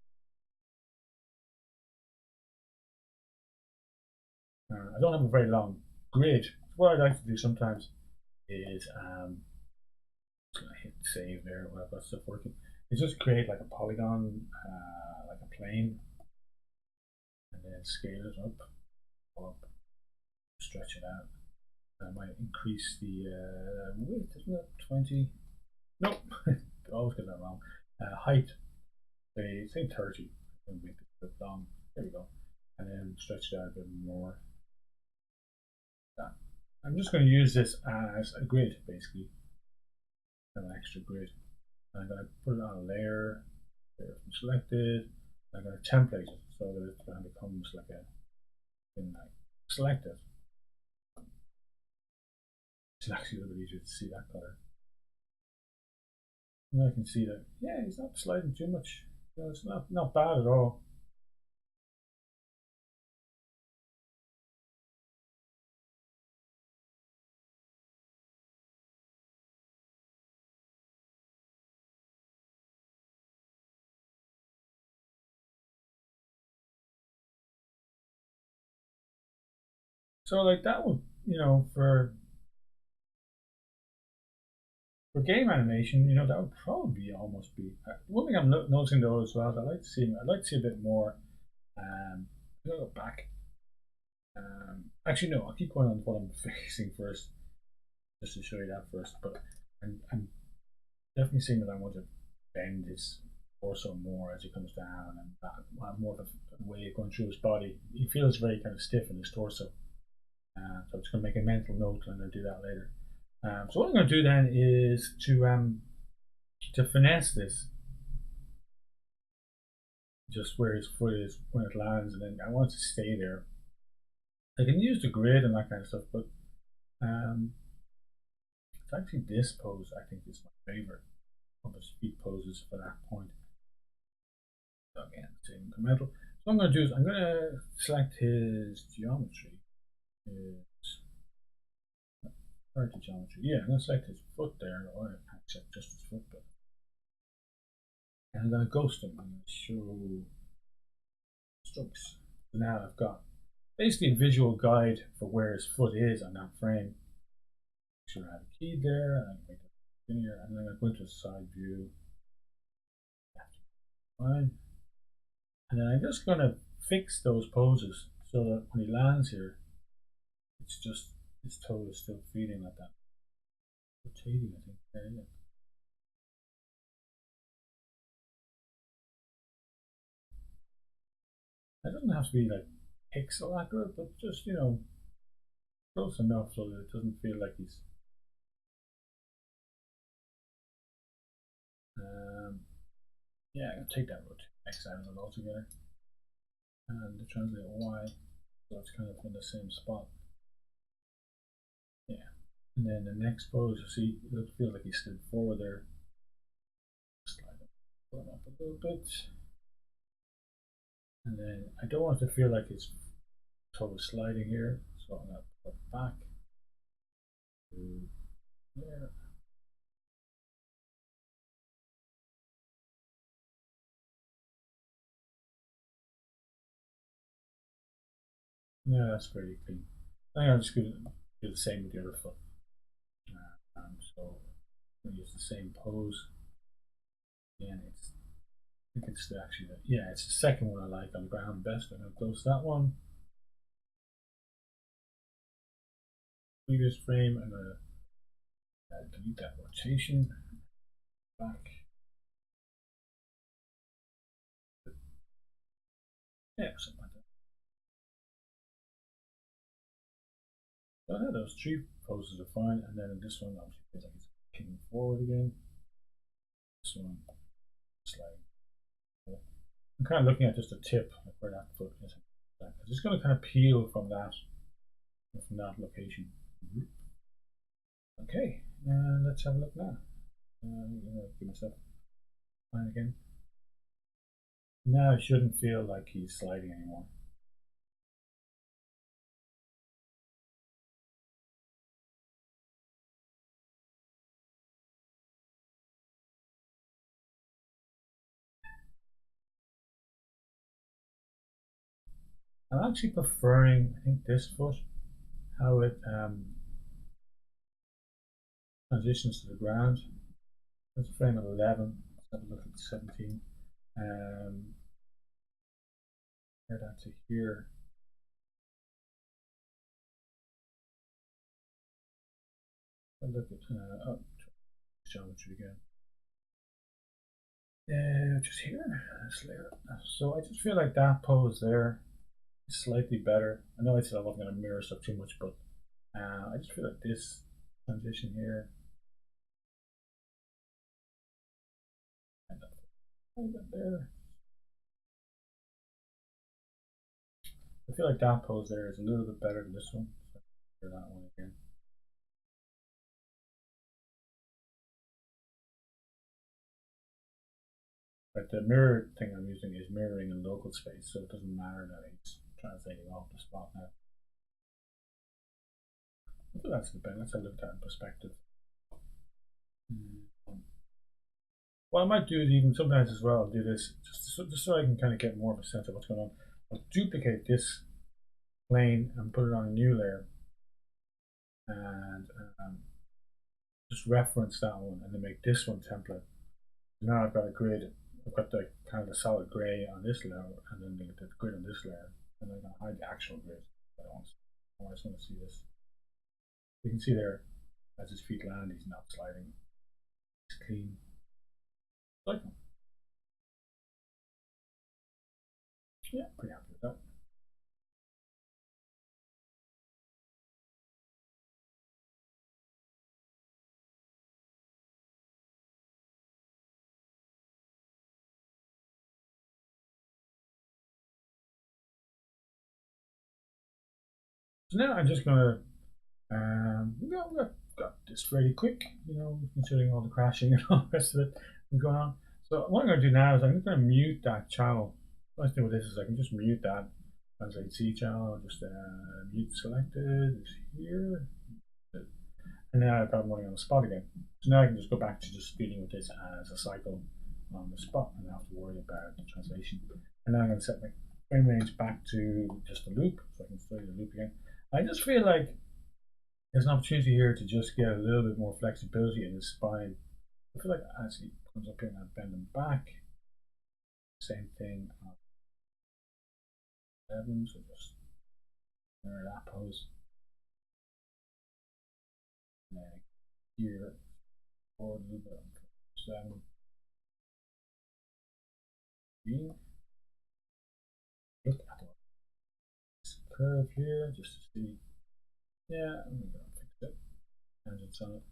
I don't have a very long grid. What I like to do sometimes is just gonna hit save there while I've got stuff working. Is just create like a polygon, like a plane, and then scale it up, stretch it out. I might increase the width, isn't it? 20. Nope, I always get that wrong. Height, say 30. I'm going to make it a bit long. There we go. And then stretch it out a bit more. That. I'm just going to use this as a grid, basically. An extra grid. I'm going to put it on a layer. Layer selected. I'm going to template it so that it kind of becomes like a thing. Like select it. It's actually a little bit easier to see that color. And I can see that, yeah, he's not sliding too much. You know, it's not bad at all. So like that would, you know, for game animation, you know, that would probably almost be one thing I'm noticing though as well. I'd like to see a bit more. I'm gonna go back. Actually, no, I'll keep going on what I'm fixing first, just to show you that first. But I'm definitely seeing that I want to bend his torso more as he comes down, and that more of a way of going through his body. He feels very kind of stiff in his torso. So I'm just going to make a mental note, and I'll do that later. So what I'm going to do then is to finesse this, just where his foot is when it lands, and then I want it to stay there. I can use the grid and that kind of stuff, but it's actually this pose I think is my favorite of the speed poses for that point. So again, same incremental. So what I'm going to do is I'm going to select his geometry. To geometry. Yeah, I'm going to select his foot there, or I can't select just his foot, but and I'm going to ghost him. I'm going to show strokes. So now I've got basically a visual guide for where his foot is on that frame. Make sure I have a key there, and make it linear, and then I'm going to go into a side view. Fine. And then I'm just going to fix those poses so that when he lands here, it's just his toe is still feeling like that. Rotating, I think. Yeah. It doesn't have to be like pixel accurate, but just, close enough so that it doesn't feel like he's. Yeah, I'll take that root X out of it altogether. And translate Y, so it's kind of in the same spot. Yeah. And then the next pose, you see, it feels like he slid forward there. Slide it up a little bit. And then I don't want it to feel like his toe is sliding here, so I'm going to put it back to there. Yeah, that's pretty clean. I think I'm just going to do the same with the other foot. So I'm going to use the same pose. Again, I think it's actually, yeah, it's the second one I like on the ground best. I'm going to close that one. Previous frame, I'm going to delete that rotation. Back. Yeah, something like that. So I had those three poses are fine, and then this one obviously feels like it's kicking forward again. This one sliding. I'm kind of looking at just the tip, like where that foot is. I'm just going to kind of peel from that location. Okay, and let's have a look now. I'm going to give myself fine again. Now it shouldn't feel like he's sliding anymore. I'm actually preferring, I think, this foot, how it transitions to the ground. That's frame at 11. Let's have a look at 17. Head out to here. Look at geometry again. Just here, this layer. So I just feel like that pose there is slightly better. I know I said I wasn't going to mirror stuff too much, but I just feel like this transition here. And there. I feel like that pose there is a little bit better than this one. So that one again. But the mirror thing I'm using is mirroring in local space, so it doesn't matter that it's translating off the spot now. So that's the best. Let's have a look at that in perspective. What I might do is even sometimes as well, I'll do this just so I can kind of get more of a sense of what's going on. I'll duplicate this plane and put it on a new layer and just reference that one and then make this one template. Now I've got a grid, I've got the kind of the solid gray on this layer and then the grid on this layer, and I'm going to hide the actual grid. I just want to see this. You can see there, as his feet land, he's not sliding. It's clean. Like him. Yeah, pretty happy with that. So now I'm just gonna got this fairly quick, considering all the crashing and all the rest of it going on. So what I'm gonna do now is I'm just gonna mute that channel. Nice thing with this is I can just mute that translate C channel, just mute selected is here. And now I've got one on the spot again. So now I can just go back to just dealing with this as a cycle on the spot and not have to worry about the translation. And now I'm going to set my frame range back to just a loop, so I can study the loop again. I just feel like there's an opportunity here to just get a little bit more flexibility in the spine. I feel like as he comes up here and I bend him back, same thing. 11, so just mirror that pose. And then here, forward a little bit, 7. Look at this curve here, just to see. Yeah, I'm going to fix it. Tangents on it.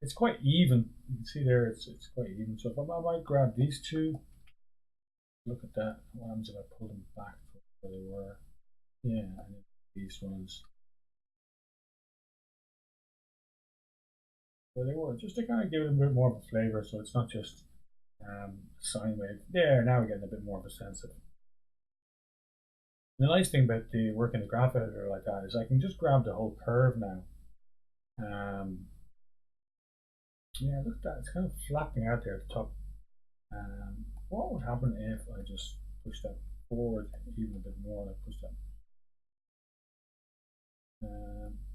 It's quite even. You can see there, it's quite even. So if I might grab these two, look at that. What happens if I pull them back to where they were? Yeah, and then these ones where they were, just to kind of give it a bit more of a flavor, so it's not just a sine wave. There, now we're getting a bit more of a sense of it. And the nice thing about the work in the graph editor like that is I can just grab the whole curve now. Yeah, look at that. It's kind of flattening out there at the top. What would happen if I just push that forward even a bit more? Like push that.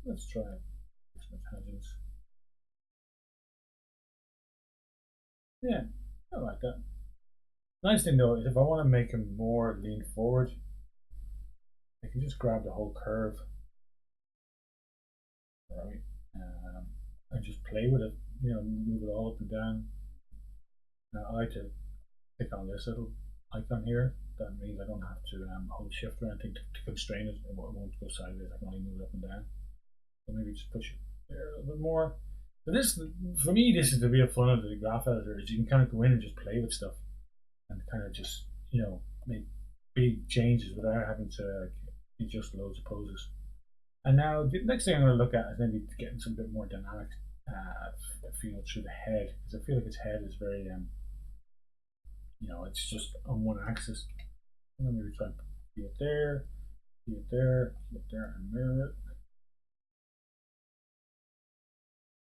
Let's try fix my tangents. Yeah, I like that. Nice thing though is if I want to make him more lean forward, I can just grab the whole curve, right, and just play with it. You know, move it all up and down. Now I like to click on this little icon here. That means I don't have to hold shift or anything to constrain it. It won't go sideways. I can only move it up and down. So maybe just push it there a little bit more. So this, for me, this is the real fun of the graph editor, is you can kind of go in and just play with stuff and kind of just, you know, make big changes without having to adjust loads of poses. And now the next thing I'm going to look at is maybe getting some bit more dynamic feel through the head, because I feel like its head is very, you know, it's just on one axis. And then maybe try to see it there, see it there, see it there, and mirror it.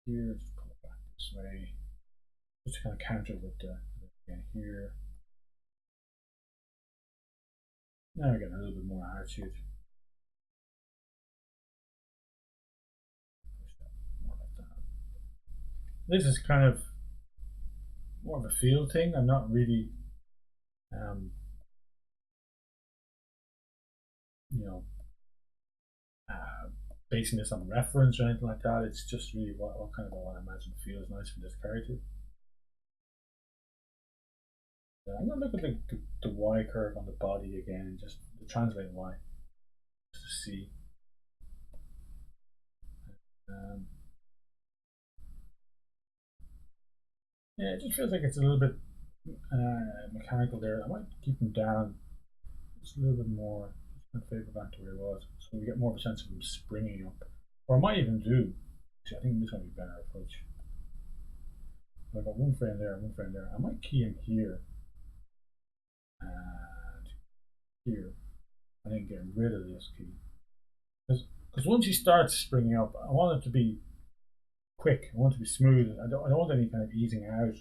Here, just pull it back this way, just to kind of counter with the again here. Now we get a little bit more attitude. Push that more like that. This is kind of more of a feel thing. I'm not really, you know, basing this on reference or anything like that. It's just really what kind of I want to imagine feels nice for this character. I'm going to look at the Y curve on the body again and just translate Y just to see. Yeah, it just feels like it's a little bit mechanical there. I might keep them down just a little bit more. Just kind of favor back to where it was, so we get more of a sense of them springing up. Or I might even do. See, I think this might be a better approach. So I've got one frame there, one frame there. I might key in here and here, and then get rid of this key. Because once he starts springing up, I want it to be quick. I want it to be smooth. I don't want any kind of easing out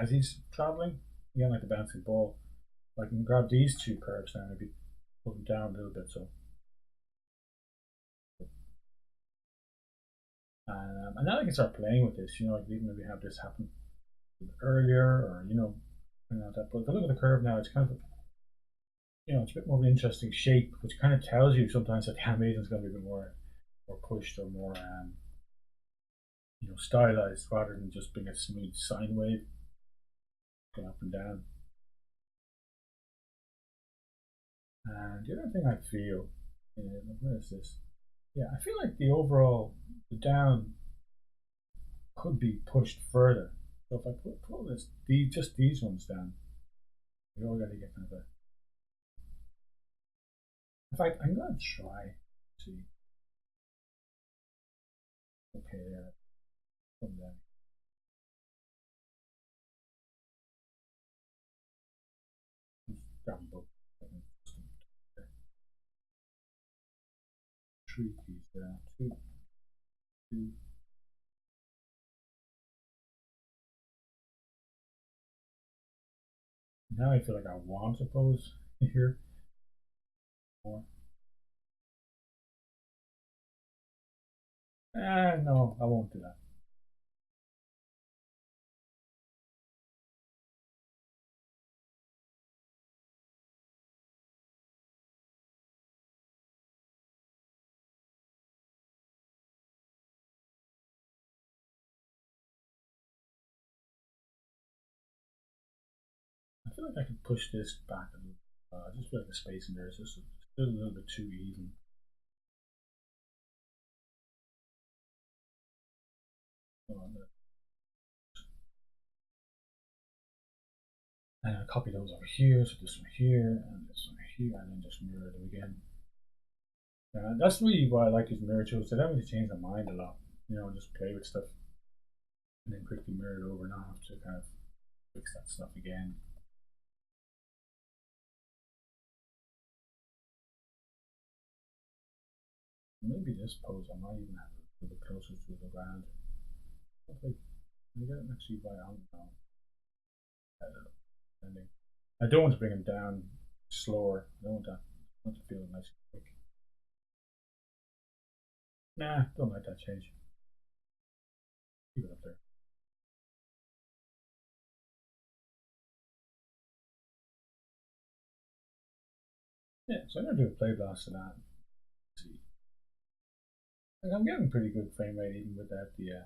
as he's traveling. Again, like the bouncing ball. I can grab these two curves now, maybe put them down a little bit. So, and now I can start playing with this. You know, I can even maybe have this happen earlier, or you know, that. But if I look at the curve now, it's kind of, you know, it's a bit more of an interesting shape, which kind of tells you sometimes that the animation is going to be a bit more pushed or more, you know, stylized rather than just being a smooth sine wave going up and down. And the other thing I feel, where is this? Yeah, I feel like the overall, the down could be pushed further. So if I pull this, just these ones down, we already get kind of a. In fact, I'm going to try. See. Okay, there. Come down. Grab both. Three keys there. Two. Now I feel like I want to pose here more. No, I won't do that. feel like I could push this back a little. I just feel like the space in there is just still a little bit too even. And I copy those over here, so this one here, and this one here, and then just mirror them again. That's really why I like these mirror tools. They don't really change my mind a lot. Just play with stuff and then quickly mirror it over and not have to kind of fix that stuff again. Maybe this pose I might even have it a little bit closer to the ground. Okay, I get it actually by on now. I don't want to bring him down slower. I don't want that. I want to feel nice and quick. Nah, don't like that change. Keep it up there. Yeah, so I'm gonna do a play blast of that. Let's see. I'm getting pretty good frame rate even without the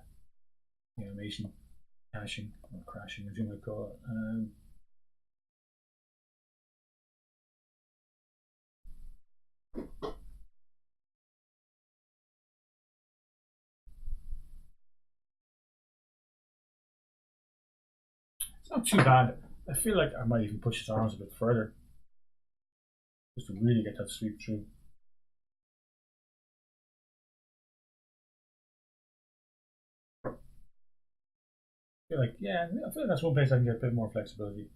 animation caching or crashing, as you might call it. It's not too bad. I feel like I might even push his arms a bit further just to really get that sweep through. I feel like that's one place I can get a bit more flexibility.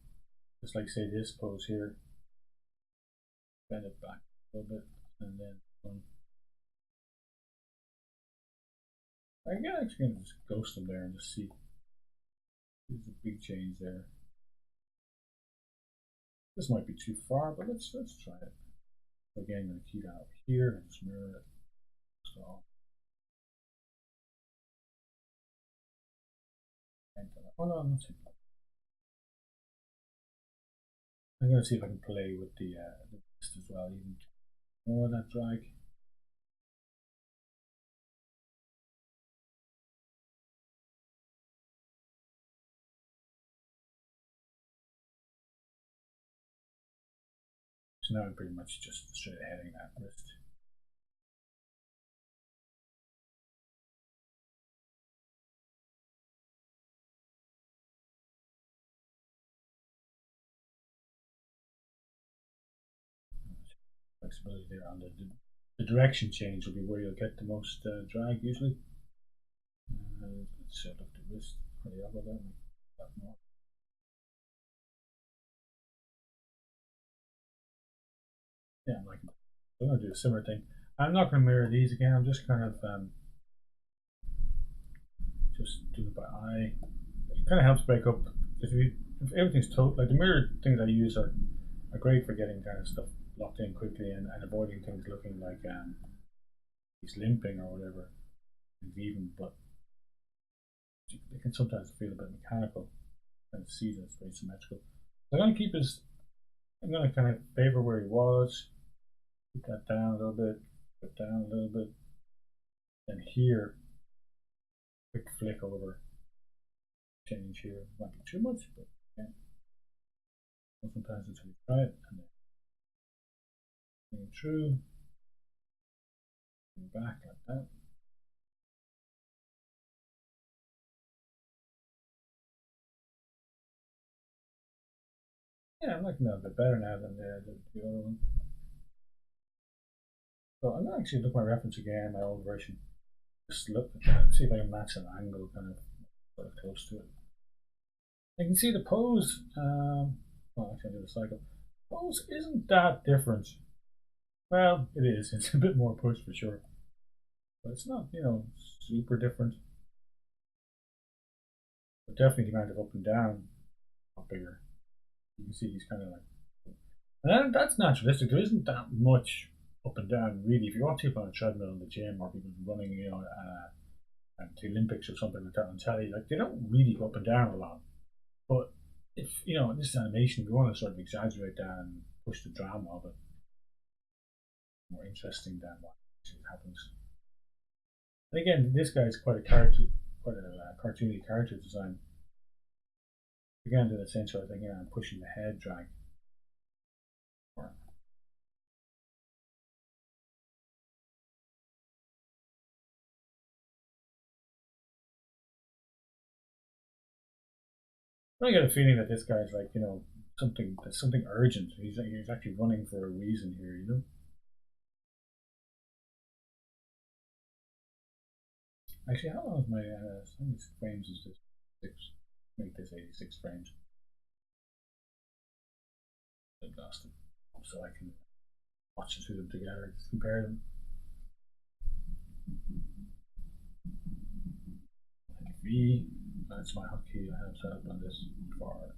Just like say this pose here, bend it back a little bit, and then I can actually just ghost them there and just see. There's a big change there. This might be too far, but let's try it. Again, I'm going to key that up here and just mirror it. So oh no, I'm not too bad. I'm going to see if I can play with the wrist as well, even more of that drag. So now I'm pretty much just straight heading that wrist. Flexibility there on the direction change will be where you'll get the most drag usually. Let's set up the wrist or the elbow there, that more. Yeah, I'm liking that. I'm going to do a similar thing. I'm not going to mirror these again. I'm just kind of just doing it by eye. It kind of helps break up if everything's total. Like the mirror things I use are great for getting kind of stuff locked in quickly and avoiding things looking like he's limping or whatever. Even, but it can sometimes feel a bit mechanical. Kind of see that it's very symmetrical. So I'm going to keep his. I'm going to kind of favor where he was. Keep that down a little bit. Put down a little bit. And here, quick flick over. Change here. Might be too much, but yeah. Sometimes until you try it, and then going through, and back like that. Yeah, I'm liking that a bit better now than the other one. So I'm gonna actually look at my reference again, my old version. Just look at that, see if I can match an angle kind of sort of close to it. You can see the pose. Well, actually, I did a cycle. Pose isn't that different. Well, it is. It's a bit more push for sure, but it's not, super different. But definitely the amount of up and down, a lot bigger. You can see he's kind of like, and that's naturalistic. There isn't that much up and down really. If you watch people on a treadmill in the gym or people running, at the Olympics or something like that on telly, like they don't really go up and down a lot. But if this is animation, if you want to sort of exaggerate that and push the drama of it, more interesting than what actually happens. And again, this guy is quite a cartoony character design. Again, to the same sort of thing here, I'm pushing the head drag. I get a feeling that this guy's like, something urgent. He's actually running for a reason here, you know. Actually, how long is my how many frames is this? Six. Make this 86 frames. Exhausted, so I can watch the two of them together, compare them. V. That's my hotkey I have set up on this bar.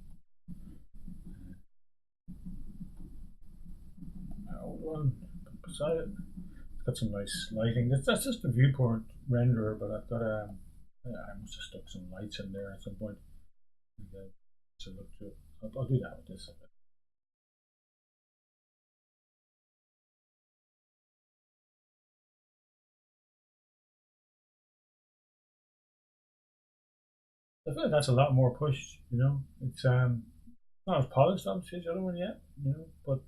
My old one beside it. It's got some nice lighting. That's just a viewport renderer, but I've got I must have stuck some lights in there at some point. To look to it. I'll do that with this. I feel like that's a lot more pushed, you know. It's not as polished obviously as the other one yet, you know, but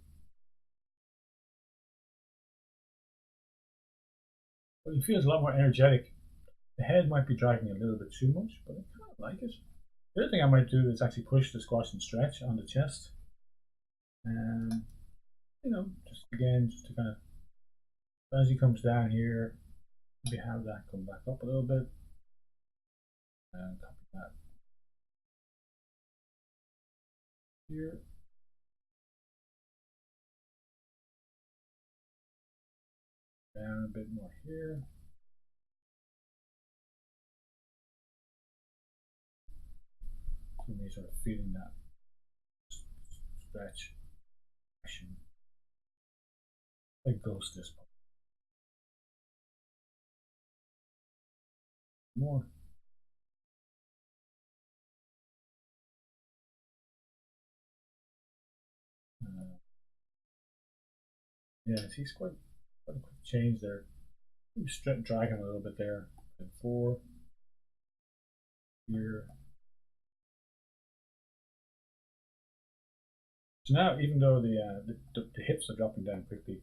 it feels a lot more energetic. The head might be dragging a little bit too much, but I kind of like it. The other thing I might do is actually push the squash and stretch on the chest. And just again, just to kind of as he comes down here, maybe have that come back up a little bit. And copy that here. Down a bit more here. For me, sort of feeling that stretch action. Like ghost this part. More. Yeah, he's quite a quick change there. Drag him a little bit there. And 4 here. So now, even though the hips are dropping down quickly,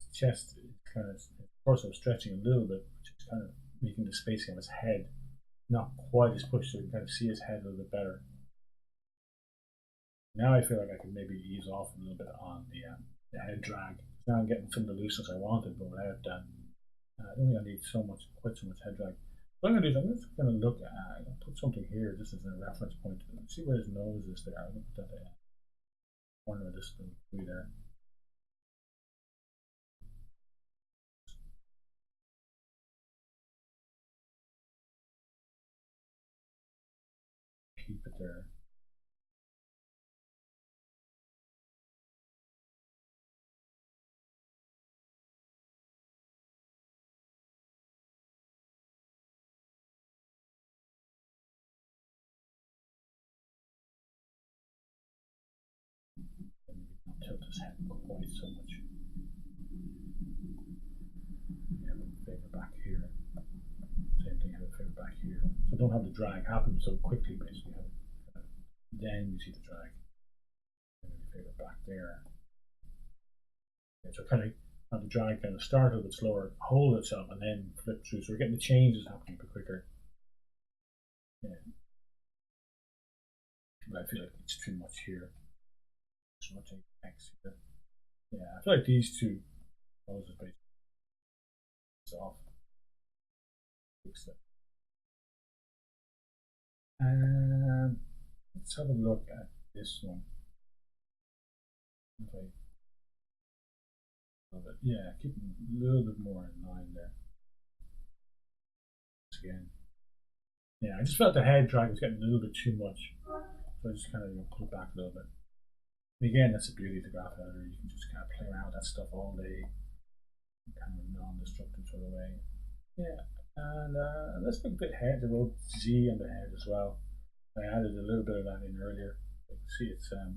the chest is kind of torso stretching a little bit, which is kind of making the spacing of his head not quite as pushed, so we can kind of see his head a little bit better. Now I feel like I can maybe ease off a little bit on the head drag. Now I'm getting some of the looseness I wanted, but without that, I don't think I need quite so much head drag. What I'm going to do is I'm just going to look at, I'm going to put something here just as a reference point. See where his nose is there. I'm going to put that in. Corner of this thing there. Keep it there. Not tilt his head quite so much. Have a favor back here. Same thing, have a favor back here. So don't have the drag happen so quickly, basically. Then you see the drag. And then favor back there. Okay, so kind of have the drag kind of start a little bit slower, hold itself, and then flip through. So we're getting the changes happening a bit quicker. Yeah. But I feel like it's too much here. Too much X here. Yeah, I feel like these two poses basically off. Fix that. And let's have a look at this one. Okay. Yeah, keep a little bit more in line there. Again. Yeah, I just felt the head drag was getting a little bit too much. So I just kind of pull it back a little bit. And again, that's the beauty of the graph editor. You can just kind of play around with that stuff all day, kind of non-destructive sort of way. Yeah, and let's look at the head, the road Z on the head as well. I added a little bit of that in earlier. You can see it's I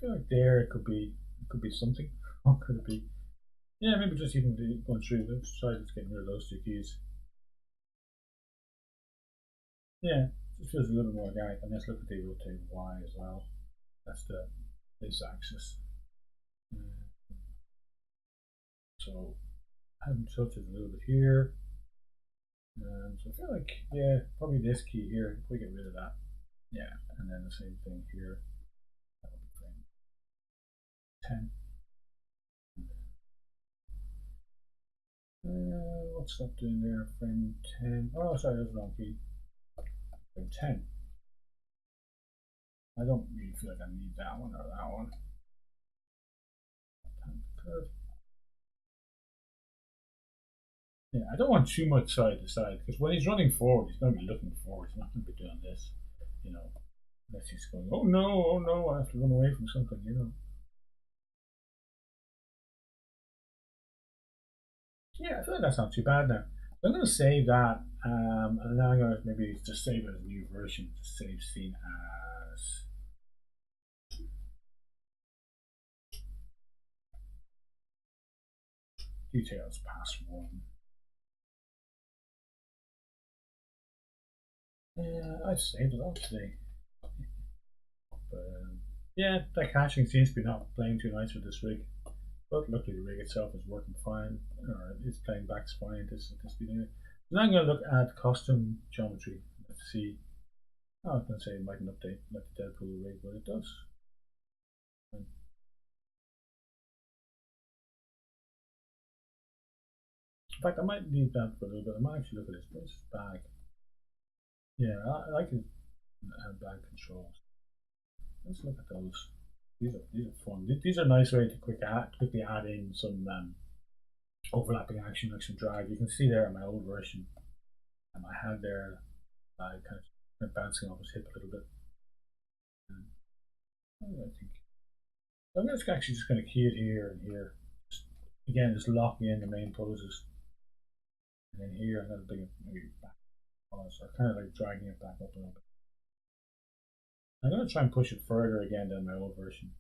feel like there it could be something. What could it be? Yeah, maybe just even going through the exercise, getting rid of those two keys. Yeah, it just feels a little bit more organic. And let's look at the rotate Y as well. That's the this axis. Mm, So I haven't tilted a little bit here. So I feel like, yeah, probably this key here, if we get rid of that. Yeah, and then the same thing here. That would be frame 10. What's that doing there? Frame 10. Oh, sorry, that's the wrong key. Frame 10. I don't really feel like I need that one or that one. Curve. Yeah, I don't want too much side to side because when he's running forward, he's going to be looking forward. He's not going to be doing this, you know, unless he's going, oh no, I have to run away from something, you know. Yeah, I feel like that's not too bad now. So I'm going to save that, and then I'm going to maybe just save it as a new version. Just save scene as details pass one. Yeah, I've saved it all today. But yeah, that caching seems to be not playing too nice with this rig. But luckily the rig itself is working fine, or it's playing back fine this video. So now I'm going to look at custom geometry. Let's see. Oh, I was going to say it mightn't update like the Deadpool rig, but it does. In fact, I might leave that for a little bit. I might actually look at this. This bag. Yeah, I like it. Bag controls. Let's look at those. These are fun. These are a nice way to quickly add in some overlapping action, like some drag. You can see there in my old version, I had there kind of bouncing off his hip a little bit. I think I'm actually just going to key it here and here. Just, again, just locking in the main poses, and then here I'm going to bring it maybe back, or kind of like dragging it back up a little bit. I'm going to try and push it further again than my old version,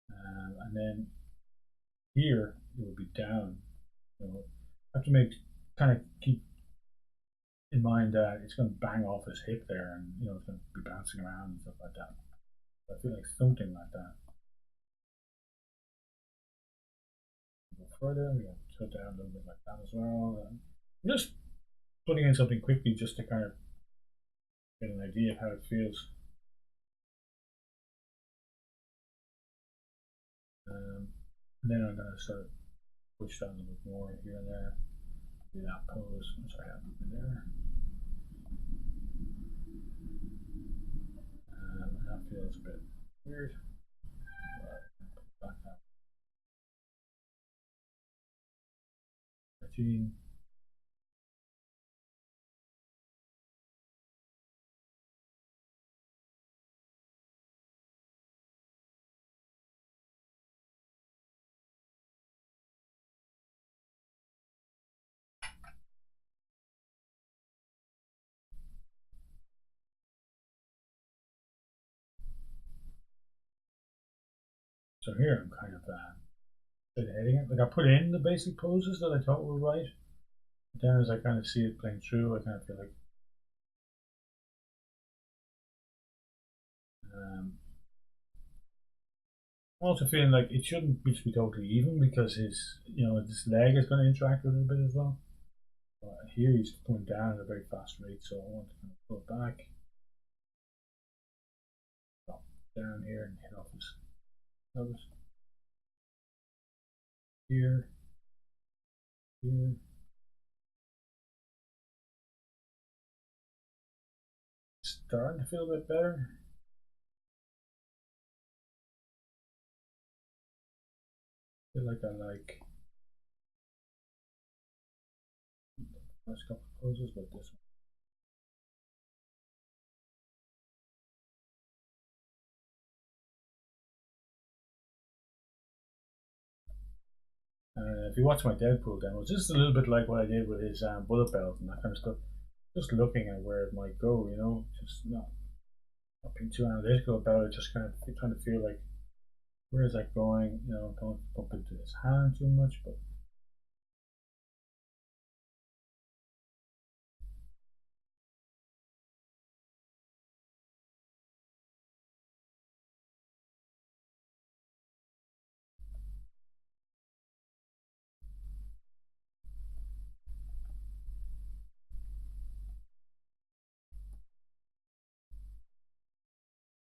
and then here it will be down. You know, I have to kind of keep in mind that it's going to bang off his hip there, and it's going to be bouncing around and stuff like that. So I feel like something like that. Go further, we have to tilt down a little bit like that as well. I'm just putting in something quickly just to kind of get an idea of how it feels. And then I'm going to sort of push down a little bit more here and there. Do that pose, which I have there. That feels a bit weird. Back out. 13. So here I'm kind of hitting it. Like I put in the basic poses that I thought were right. But then as I kind of see it playing through, I kind of feel like I'm also feeling like it shouldn't just be totally even because this leg is going to interact with it a bit as well. Here he's going down at a very fast rate, so I want to kind of pull it back, drop down here and hit off his nose. Here, here. Starting to feel a bit better. Feel like I like the first couple of poses, but this one. If you watch my Deadpool demos, this is a little bit like what I did with his bullet belt and that kind of stuff. Just looking at where it might go, just not being too analytical about it, just kind of trying to feel like where is that going? Don't bump into his hand too much, but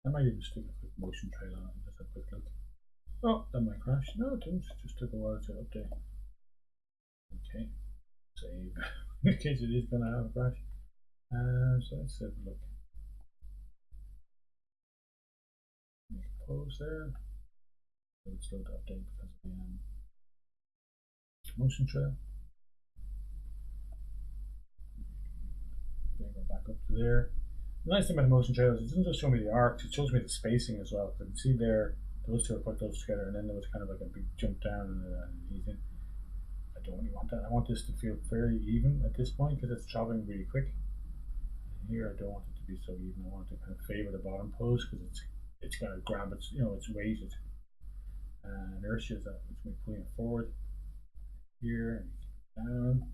I might even stick a quick motion trail on it and just have a quick look. Oh, that might crash. No, it didn't. It just took a while to update. Okay, save in case it is going to have a crash. So let's have a look. Make a pause there. It's slow to update because of the motion trail. Bring it back up to there. The nice thing about the motion trail is it doesn't just show me the arcs, it shows me the spacing as well. I can see there, those two are put those together, and then there was kind of like a big jump down and easing. I don't really want that. I want this to feel very even at this point because it's traveling really quick. And here I don't want it to be so even. I want it to kind of favor the bottom pose because it's going to grab its its weight, its inertia that it's going to be pulling it forward here and down.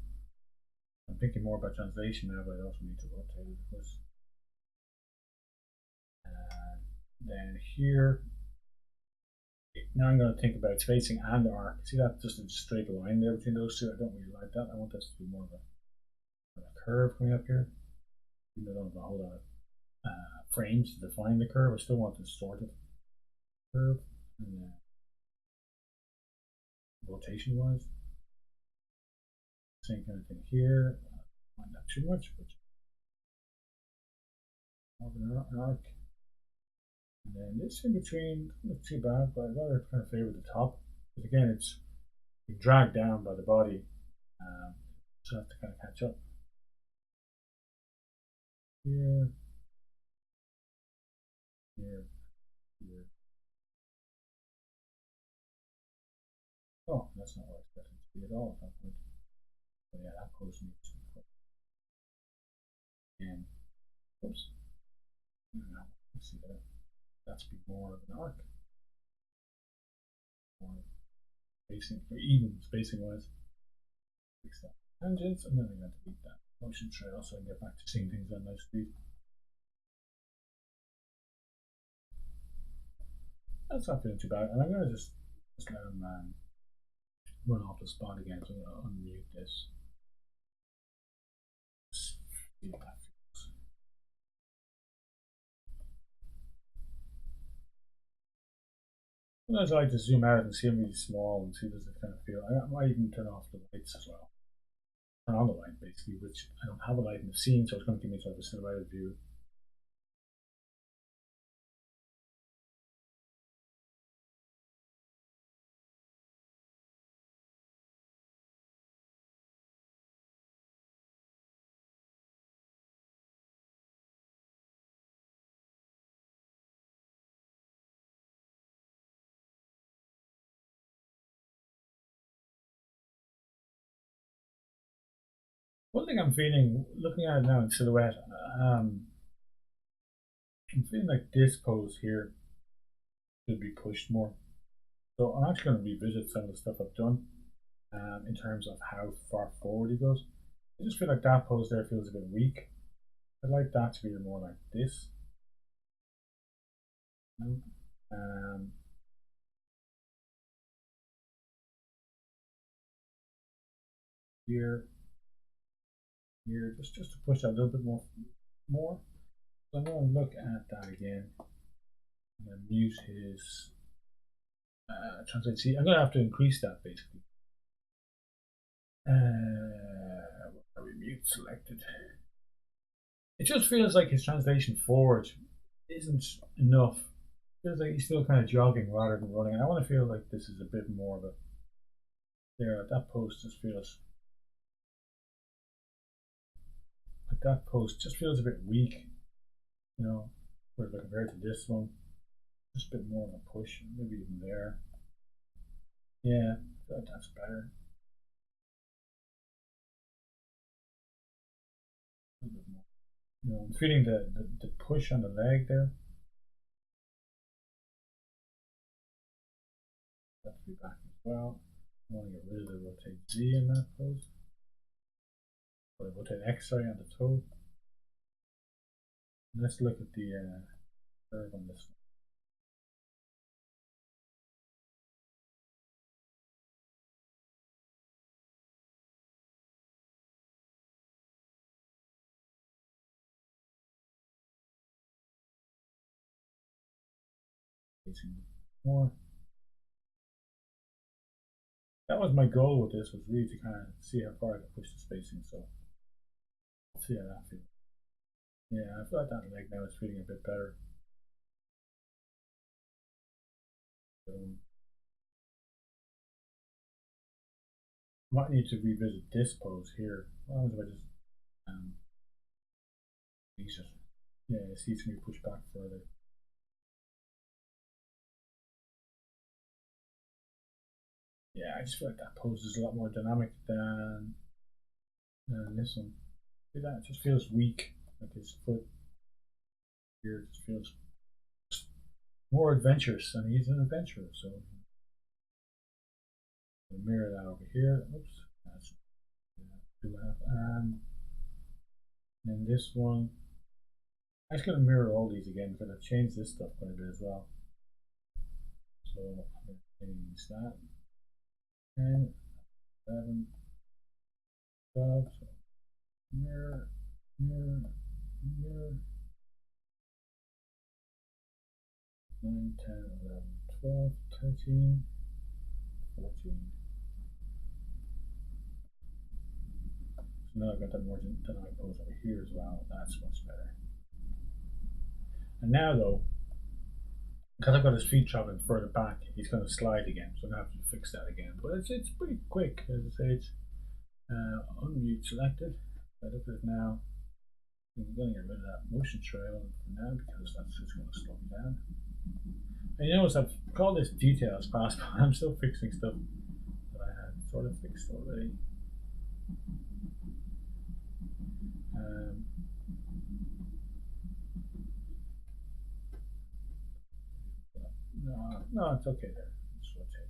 I'm thinking more about translation now, but I also need to rotate it, of course. Then here, now I'm going to think about spacing and arc. See that just a straight line there between those two? I don't really like that. I want this to be more of a curve coming up here. Even though I don't have a whole lot of frames to define the curve, I still want a distorted curve. And rotation wise, same kind of thing here. Not too much, but more of an arc. And then this in between, not too bad, but I'd rather kind of favor the top. Because again, it's dragged down by the body, so I have to kind of catch up. Here, here, here. Oh, that's not what I expected it to be at all at that point. But yeah, that pose needs to be put. And, oops. Now, let's see that. That's be more of an arc. More spacing, or even spacing wise. Fix that. Tangents, and then I'm going to delete that motion trail so I can get back to seeing things on nice speed. That's not feeling too bad, and I'm going to just let them run off the spot again, so I'm going to unmute this. See what that feels. Sometimes I like to zoom out and see them really small and see does it kind of feel. I might even turn off the lights as well. Turn on the light basically, which I don't have a light in the scene, so it's going to give me sort of a silhouetted view. One thing I'm feeling, looking at it now in silhouette, I'm feeling like this pose here should be pushed more. So I'm actually going to revisit some of the stuff I've done in terms of how far forward he goes. I just feel like that pose there feels a bit weak. I'd like that to be more like this. Here, here, just to push that a little bit more. So I'm going to look at that again. I'm going to mute his translate. See, I'm going to have to increase that basically. Are we mute selected? It just feels like his translation forward isn't enough. It feels like he's still kind of jogging rather than running. And I want to feel like this is a bit more of a. There, that post just feels. Like that post just feels a bit weak, you know, compared to this one. Just a bit more of a push, maybe even there. Yeah, that's better. A little bit more. You know, I'm feeling the push on the leg there. That to be back as well. I want to get rid of the rotate Z in that pose. Or rotate X, sorry, on the toe. And let's look at the curve on this one. spacing more. That was my goal with this, was really to kind of see how far I could push the spacing. So let's see how that feels. Yeah, I feel like that leg now is feeling a bit better. Might need to revisit this pose here. What happens if I just release it? Yeah, it sees me push back further. Yeah, I just feel like that pose is a lot more dynamic than this one. See that? It just feels weak. Like his foot here just feels more adventurous, and he's an adventurer, so I'll mirror that over here. Oops, that's do have. And then this one, I'm just going to mirror all these again because I've changed this stuff quite a bit as well. So I'm going to change that. 10, 11, 12, so mirror, mirror, mirror. 9, 10, 11, 12, 13, 14. So now I've got that more dynamic pose over here as well. That's much better. And now though, because I've got his feet traveling further back, he's going to slide again. So I'm going to have to fix that again. But it's pretty quick. As I say, it's unmute selected. If I look at it now, I'm going to get rid of that motion trail for now because that's just going to slow me down. And you notice I've called this details pass, but I'm still fixing stuff that I had sort of fixed already. No, it's okay there. Just rotate.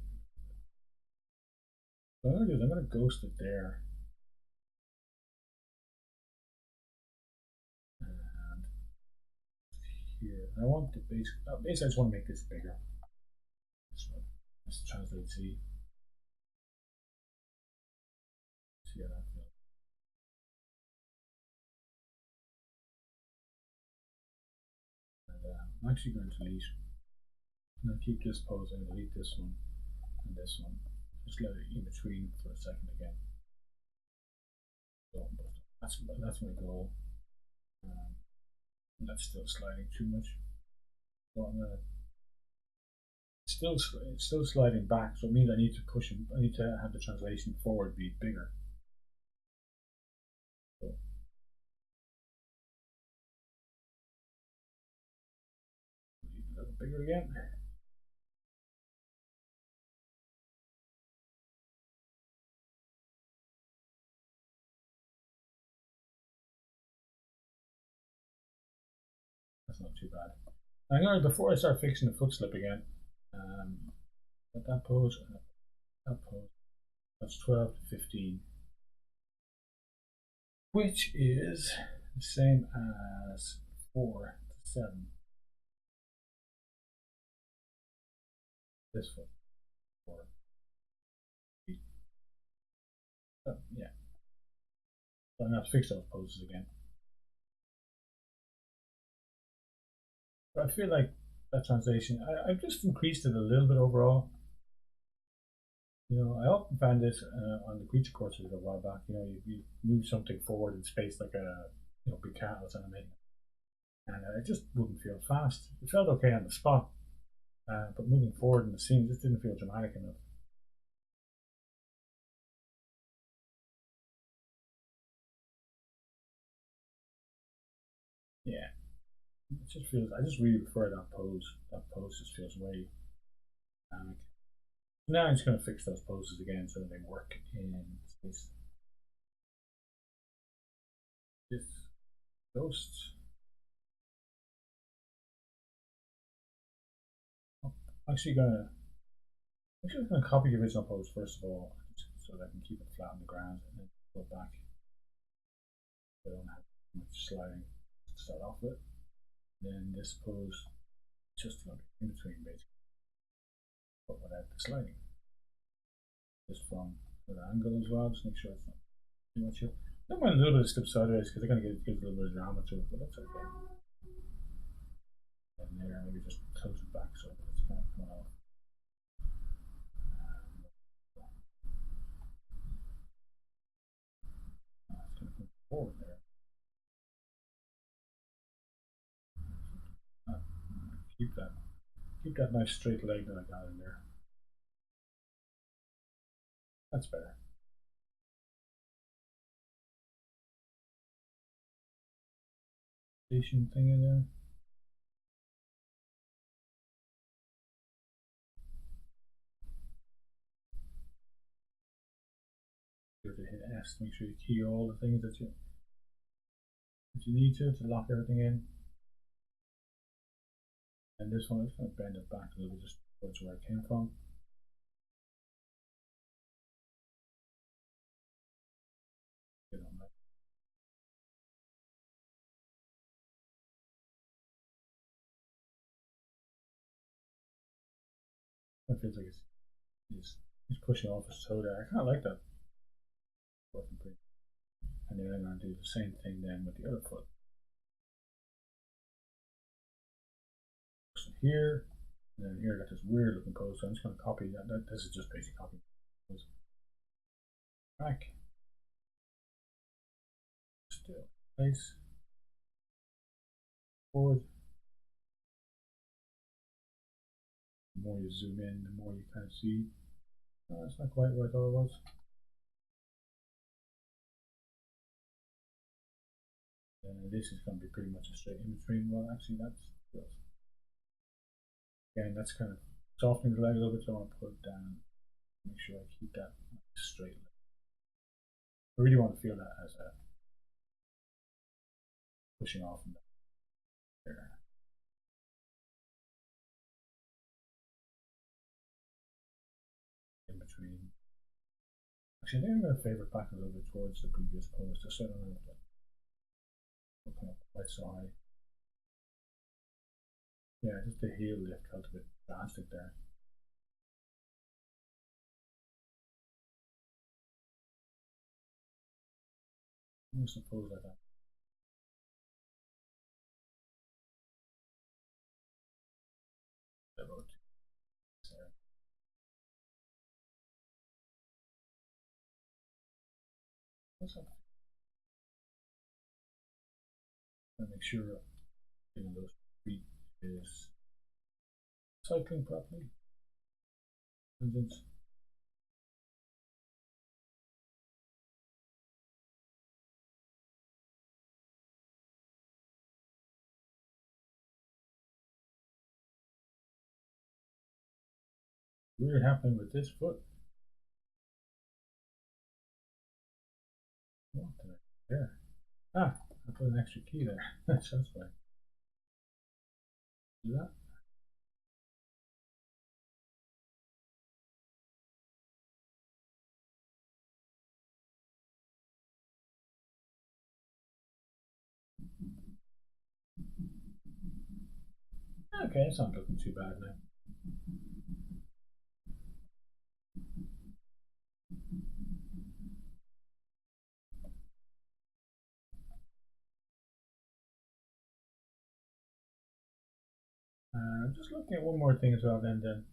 So what I'm going to do is I'm going to ghost it there. And here. I want the basically I just want to make this bigger. Let's translate Z. See how that feels. And I'm actually going to delete. I'm going to keep this pose and delete this one and this one. Just let it in between for a second again. So that's my goal. That's still sliding too much. So I'm gonna it's still sliding back, so it means I need to push him. I need to have the translation forward be bigger. So, a little bigger again. That's not too bad. I'm going to, before I start fixing the foot slip again, at that pose, that's 12 to 15, which is the same as 4 to 7. This foot, 4, 8. Oh, yeah. So I'm going to have to fix those poses again. But I feel like that translation, I've just increased it a little bit overall. You know, I often found this on the creature courses a while back. You know, you move something forward in space like a big cat was animating, and it just wouldn't feel fast. It felt okay on the spot, but moving forward in the scene just didn't feel dramatic enough. Yeah, it just feels. I just really prefer that pose. That pose just feels way dynamic. Now I'm just going to fix those poses again so that they work in space. This ghost. Actually gonna copy the original pose first of all, so that I can keep it flat on the ground and then go back. So I don't have much sliding to start off with. Then this pose just in between basically, but without the sliding. Just from the angle as well, just make sure it's not too much here. I don't mind a little bit of slip sideways because they're going to give a little bit of drama to it, but that's okay. And there, maybe just close it back so that's kind of coming off. It's going to come forward there. Keep that nice straight leg that I got in there. That's better. Station thing in there. You have to hit S to make sure you key all the things that you need to lock everything in. And this one is going to bend it back a little bit just towards where it came from. Get on that. That feels like he's pushing off his toe there. I kind of like that. And then I'm going to do the same thing then with the other foot. So here, and then here I got this weird looking pose, so I'm just going to copy that. This is just basic copy. Back. Still. Place. Forward. The more you zoom in, the more you kind of see. That's not quite where I thought it was. And this is going to be pretty much a straight in between. Well, actually, that's good. Again, that's kind of softening the leg a little bit, so I want to put it down. Make sure I keep that straight leg. I really want to feel that as a pushing off from there. In between. Actually, I think I'm going to favor it back a little bit towards the previous pose to set a little bit. Looking up quite so high. Yeah, just the heel lift felt a bit drastic there. I suppose like that. Make sure those feet is cycling properly. Weird happening with this foot. What did I do there? Ah, I put an extra key there. That's why. Do that. Okay, it's not looking too bad now. Just looking at one more thing as well, then the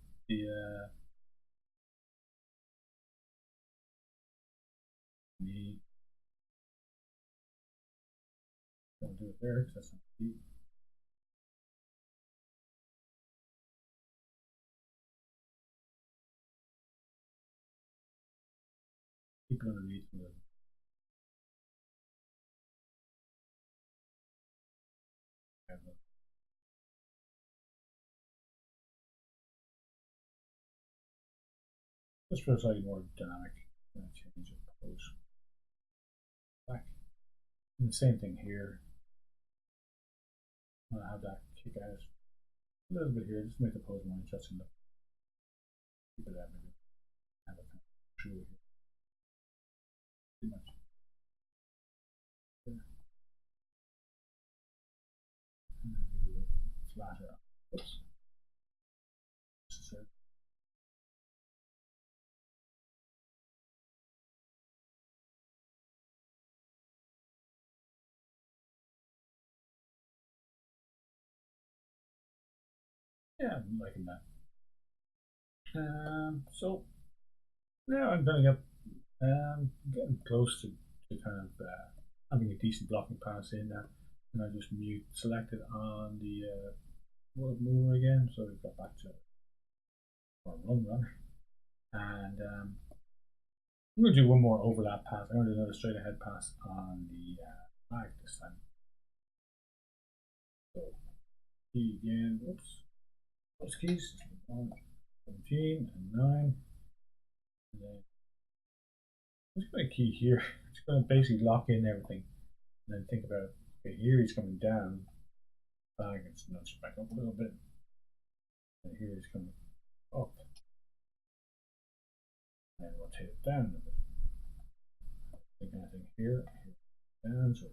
knee. Don't do it there because that's not deep. Keep it underneath the just for a slightly more dynamic change of pose. Back. And the same thing here. I'm gonna have that kick out a little bit here, just to make the pose more interesting. But keep it at maybe have it kind of true here. Too much. There. And then do a little flatter. Oops. Yeah, I'm liking that. So now I'm going to get getting close to kind of having a decent blocking pass in now, and I just mute selected on the world mover again, so we got back to run, and I'm going to do one more overlap pass. I'm going to do another straight ahead pass on the flag this time. So key again. Whoops. Those keys. 17 and 9. And then I'm just going to key here. It's going to basically lock in everything, and then think about, okay, here he's coming down. Flag gets nudged back up a little bit, and here he's coming up, and rotate it down a bit. Anything here, down, so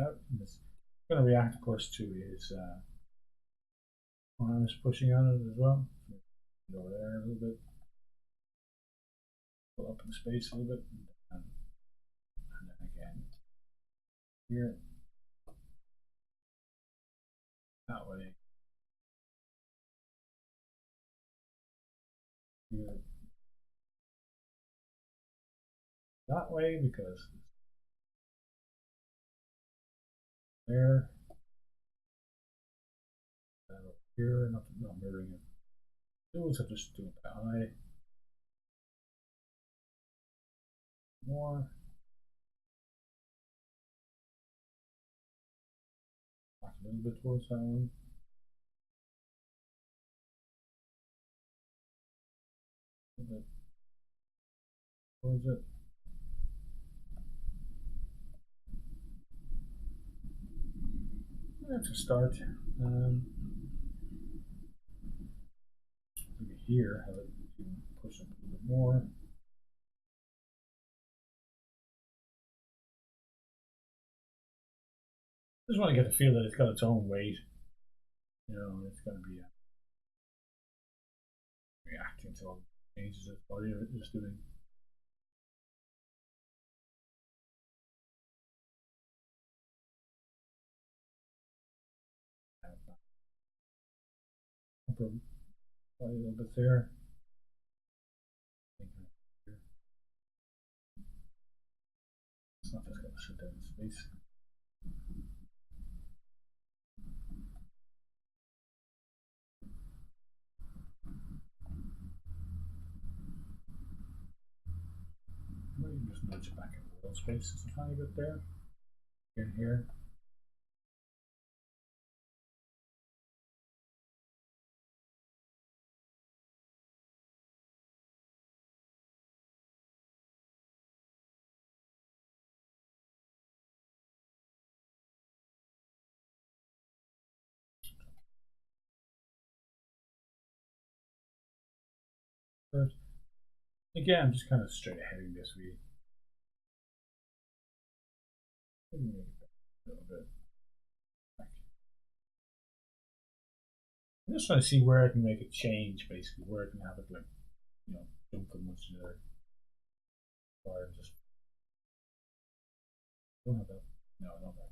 out. And it's going to react, of course, to his arms pushing on it as well. Go over there a little bit, pull up in space a little bit, and then again here, that way, here, that way, because there, that over here, not mirroring it. Tools, I'm just doing that high. More. Back a little bit towards that one. A little bit towards it. That's a start. Maybe here, have it push up a little bit more. Just want to get the feel that it's got its own weight. You know, it's going to be reacting to all the changes its body is doing. Upper body a little bit there. It's not just going to sit down in space. Maybe just nudge it back in world space just a tiny bit there. In here. First. Again, I'm just kind of straight aheading this week. Make it a little bit. I'm just trying to see where I can make a change, basically, where I can have it like, you know, jump from one to the other. Or just don't have that. No, I don't have that.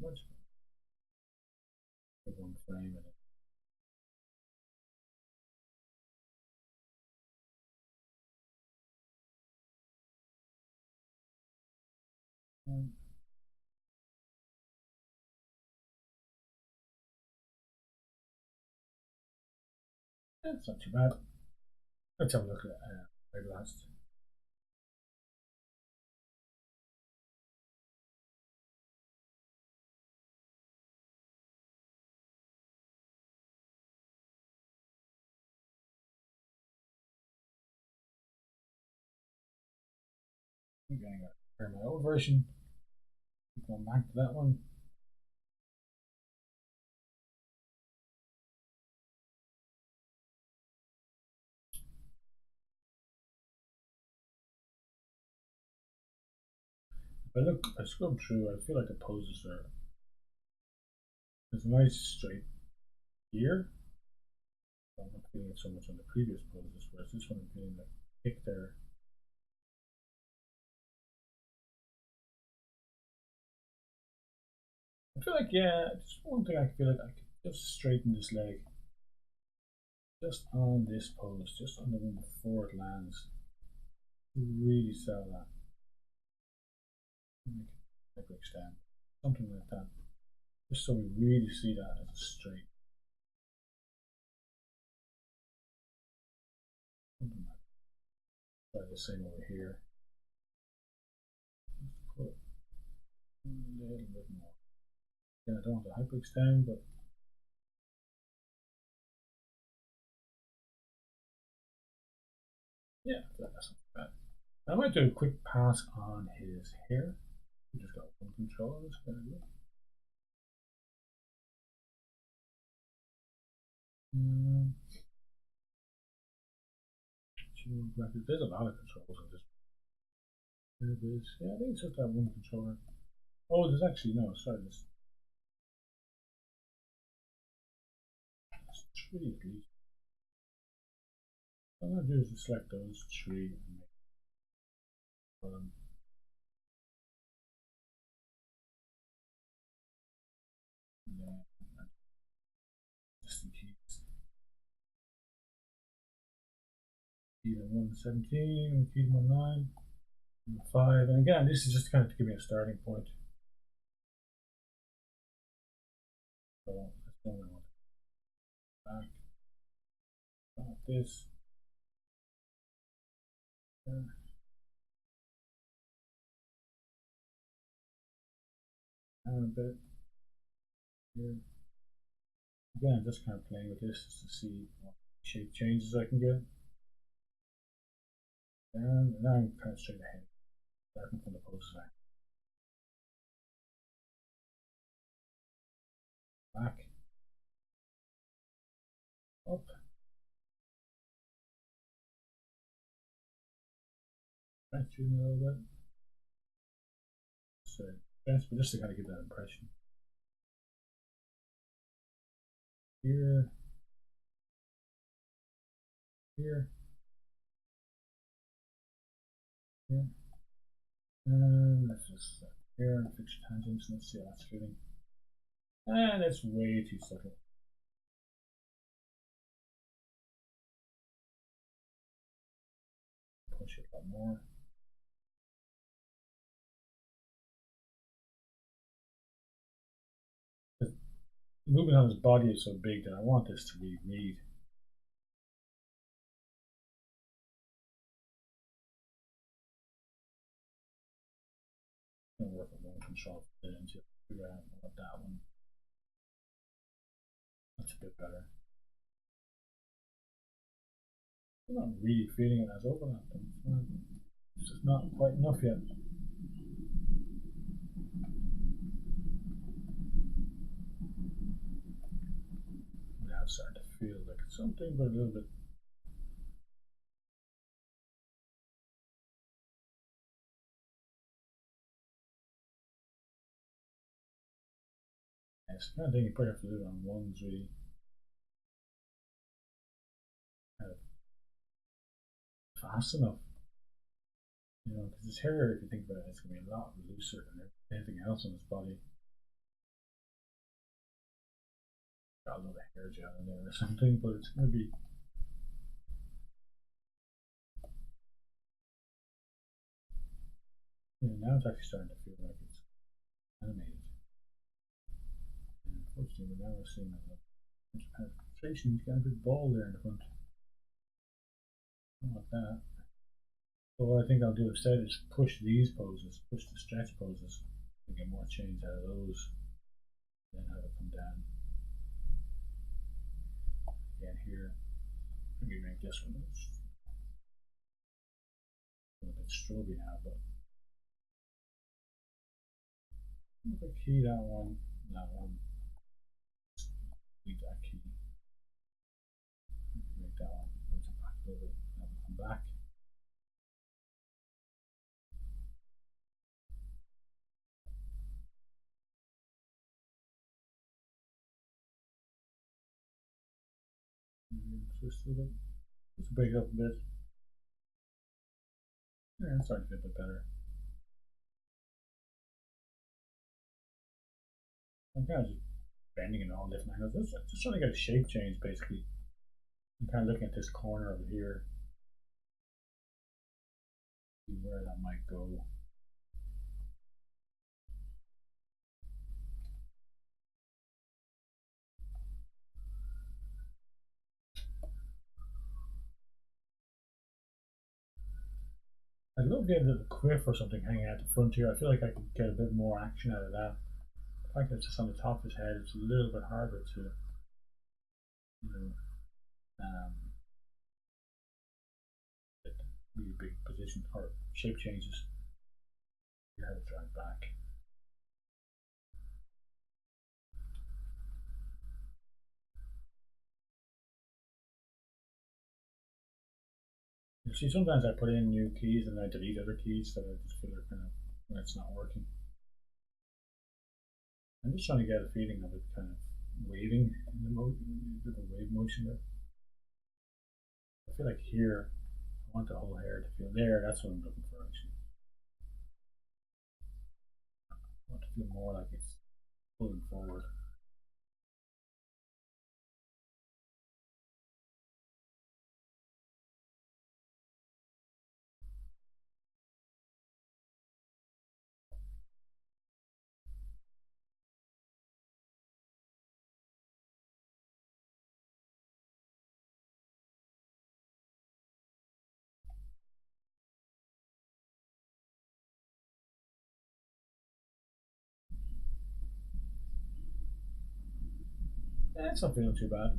Much. One frame and that's not too bad. Let's have a look at red last. I'm going to prepare my old version. Keep going back to that one. If I scrub through, I feel like the poses are. There's a nice straight here. I'm not feeling it so much on the previous poses, whereas this one I'm feeling the kick there. I feel like, yeah, just one thing I feel like I could just straighten this leg. Just on this pose, just on the one before it lands. Really sell that. Make it extend. Something like that. Just so we really see that as a straight. Something like that. Try the same over here. Just put a little bit more. Yeah, I don't want to hyperextend, but yeah, that's not bad. I might do a quick pass on his hair. We just got one control. That's very good. There's a lot of controls on this. There it is. Yeah, I think it's just that one controller. Oh, there's actually no. Sorry, there's three at least. What I'm gonna do is just select those three and make them. And then just in case. Key to 117, key to 19, 5. And again, this is just kind of to give me a starting point. So that's the only one. Back. Like this. There. And a bit here. Again, just kind of playing with this just to see what shape changes I can get. And now I'm kind of straight ahead, starting from the post side. Back. Up. Stretching a little bit. So, but just to kind of give that impression. Here. Here. Here. And let's just set here and fix tangents. Let's see how that's fitting. And it's way too subtle. Push it a lot more. The movement on his body is so big that I want this to be read. I'm going to work with one control until figure out what that one. That's a bit better. I'm not really feeling it as overlap. It's just not quite enough yet. Now it's starting to feel like it's something, but a little bit. It's kind of thing you probably have to do it on ones really. Kind of fast enough. You know, because his hair, if you think about it, it's going to be a lot looser than anything else on his body. Got a lot of hair gel in there or something, but it's going to be. You know, now it's actually starting to feel like it's animated. And unfortunately, now we're seeing a lot of penetration. He's got a bit bald there in the front. Not like that. So what I think I'll do instead is push these poses, push the stretch poses, to get more change out of those, then have it come down. Again here, maybe make this one a bit stroby now, but the key that one, leave that key. Make that one, let's back a little bit, have it come back. Just a little bit, just break it up a bit. Yeah, it's starting to get a bit better. I'm kind of just bending in all different angles. Just trying to get a shape change basically. I'm kind of looking at this corner over here, see where that might go. I'd love to get a little quiff or something hanging out the front here. I feel like I could get a bit more action out of that. The fact that it's just on the top of his head, it's a little bit harder to, you know, um, get really big position or shape changes. Your head dragged back. You see, sometimes I put in new keys and I delete other keys that I just feel are kind of when it's not working. I'm just trying to get a feeling of it kind of waving in the wave motion there. I feel like here, I want the whole hair to feel there. That's what I'm looking for actually. I want to feel more like it's pulling forward. Yeah, it's not feeling too bad.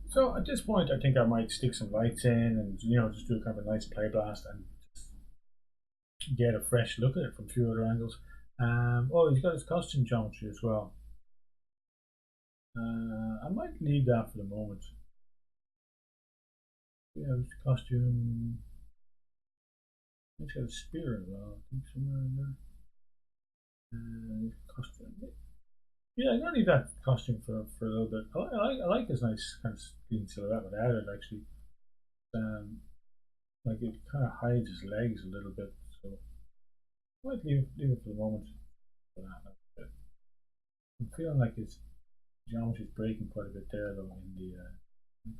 So at this point, I think I might stick some lights in and just do kind of a nice play blast and get a fresh look at it from a few other angles. Oh, he's got his costume geometry as well. I might leave that for the moment. Yeah, his costume. He's got a spear as well. I think somewhere in there. Costume. Yeah, I'm gonna leave that costume for a little bit. I like his nice kind of clean silhouette without it actually. Um, like it kind of hides his legs a little bit, so I might leave it for the moment for that. I'm feeling like his geometry is breaking quite a bit there though in the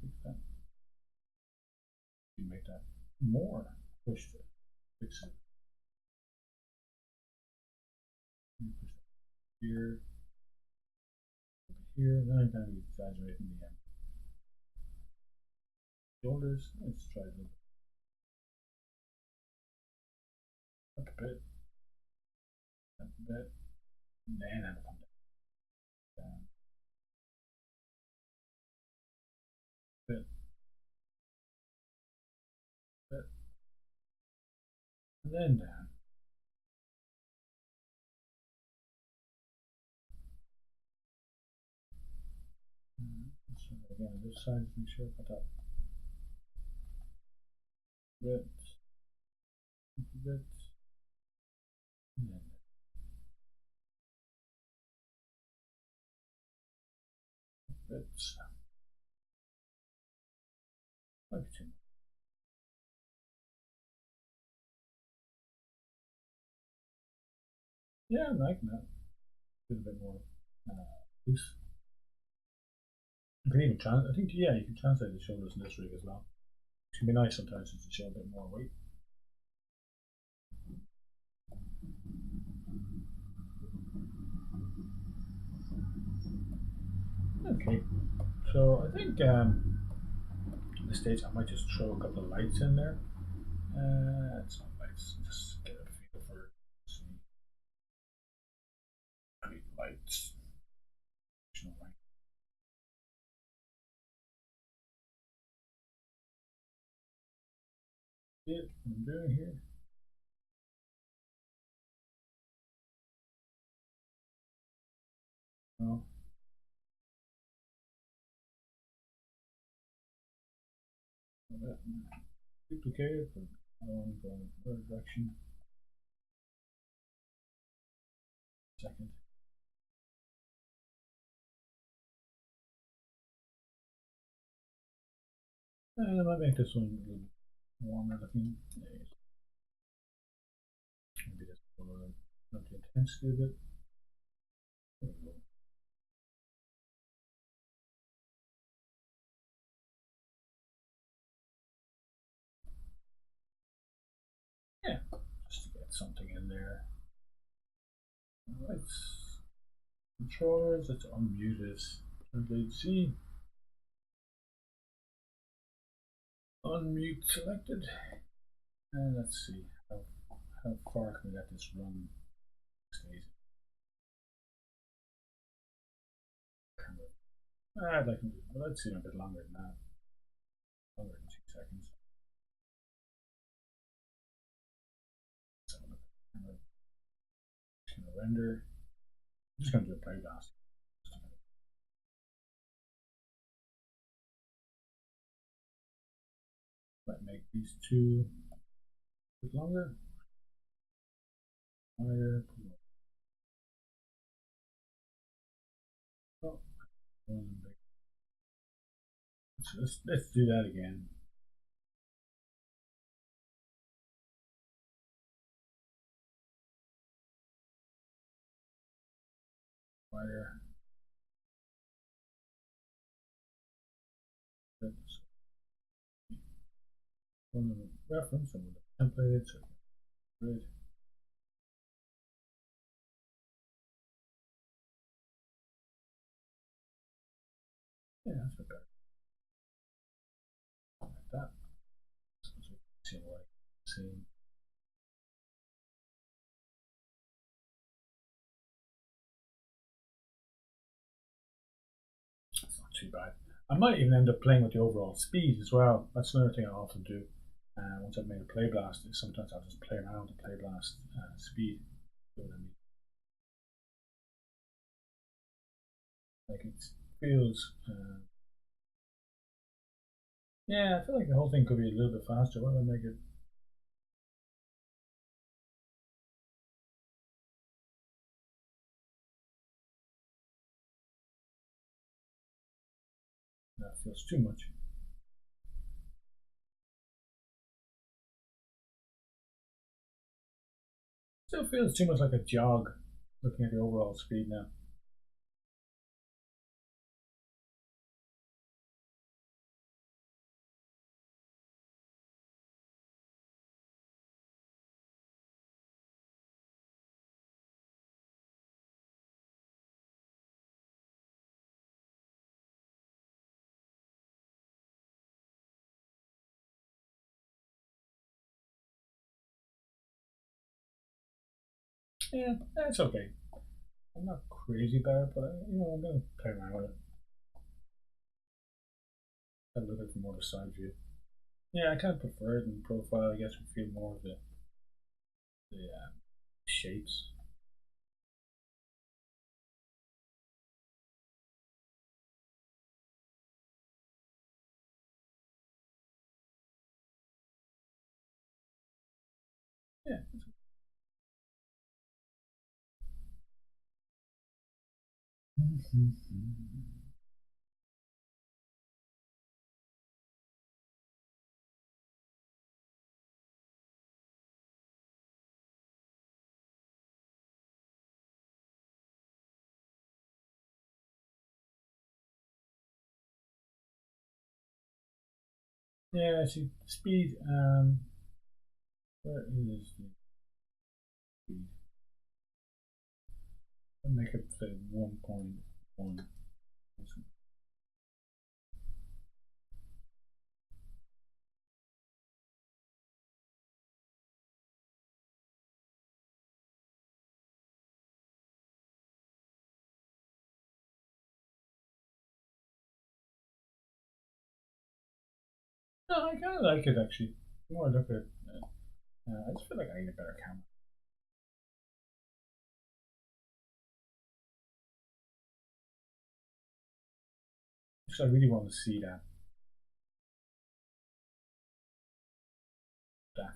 fix that. You make that more push it. Fix it. Push it here, over here. Now I'm kind of exaggerating the shoulders. Let's try a little up a bit, up a bit, and then have it come down, bit, bit, and then down. Let's try it again. This side, make sure I got that bit, bit, and then bits. Might be too much. Yeah, I'm liking that. A little bit more loose. You can even I think you can translate the shoulders in this rig as well. It can be nice sometimes just to show a bit more weight. Okay, so I think at this stage I might just throw a couple of lights in there. It's not lights, just get a feel for it. Create lights. Light. See what I'm doing here? No. Duplicate it, but I don't want to go in the other direction. Second. And I might make this one a little bit warmer looking. Maybe this one. Not the intensity of it. There we go. Yeah, just to get something in there. Let's controllers. Let's unmute this. See, unmute selected, and let's see how far can we let this run. I'd like to do, well, let's see a bit longer than that. Longer than 2 seconds. So I'm just going to render. I'm just going to do a play blast. Might make these two a bit longer. Wider. Oh, let's do that again. Wider. Reference and with the template, so grid. Yeah, that's a bit better. Like that. So we can see what I see. It's not too bad. I might even end up playing with the overall speed as well. That's another thing I often do. Once I've made a play blast, sometimes I'll just play around the play blast speed. You know what I mean? Like it feels. Yeah, I feel like the whole thing could be a little bit faster. Why don't I make it? That feels too much. Still feels too much like a jog. Looking at the overall speed now. Yeah, that's okay. I'm not crazy about it, but I'm gonna play around with it. Have a look at it from more of a side view. Yeah, I kind of prefer it in profile. I guess we feel more of the shapes. Yeah. Yeah, see, speed. Where is the speed? I'll make it say 1.1. No, I kind of like it actually. The more I look at it, I just feel like I need a better camera. Because I really want to see that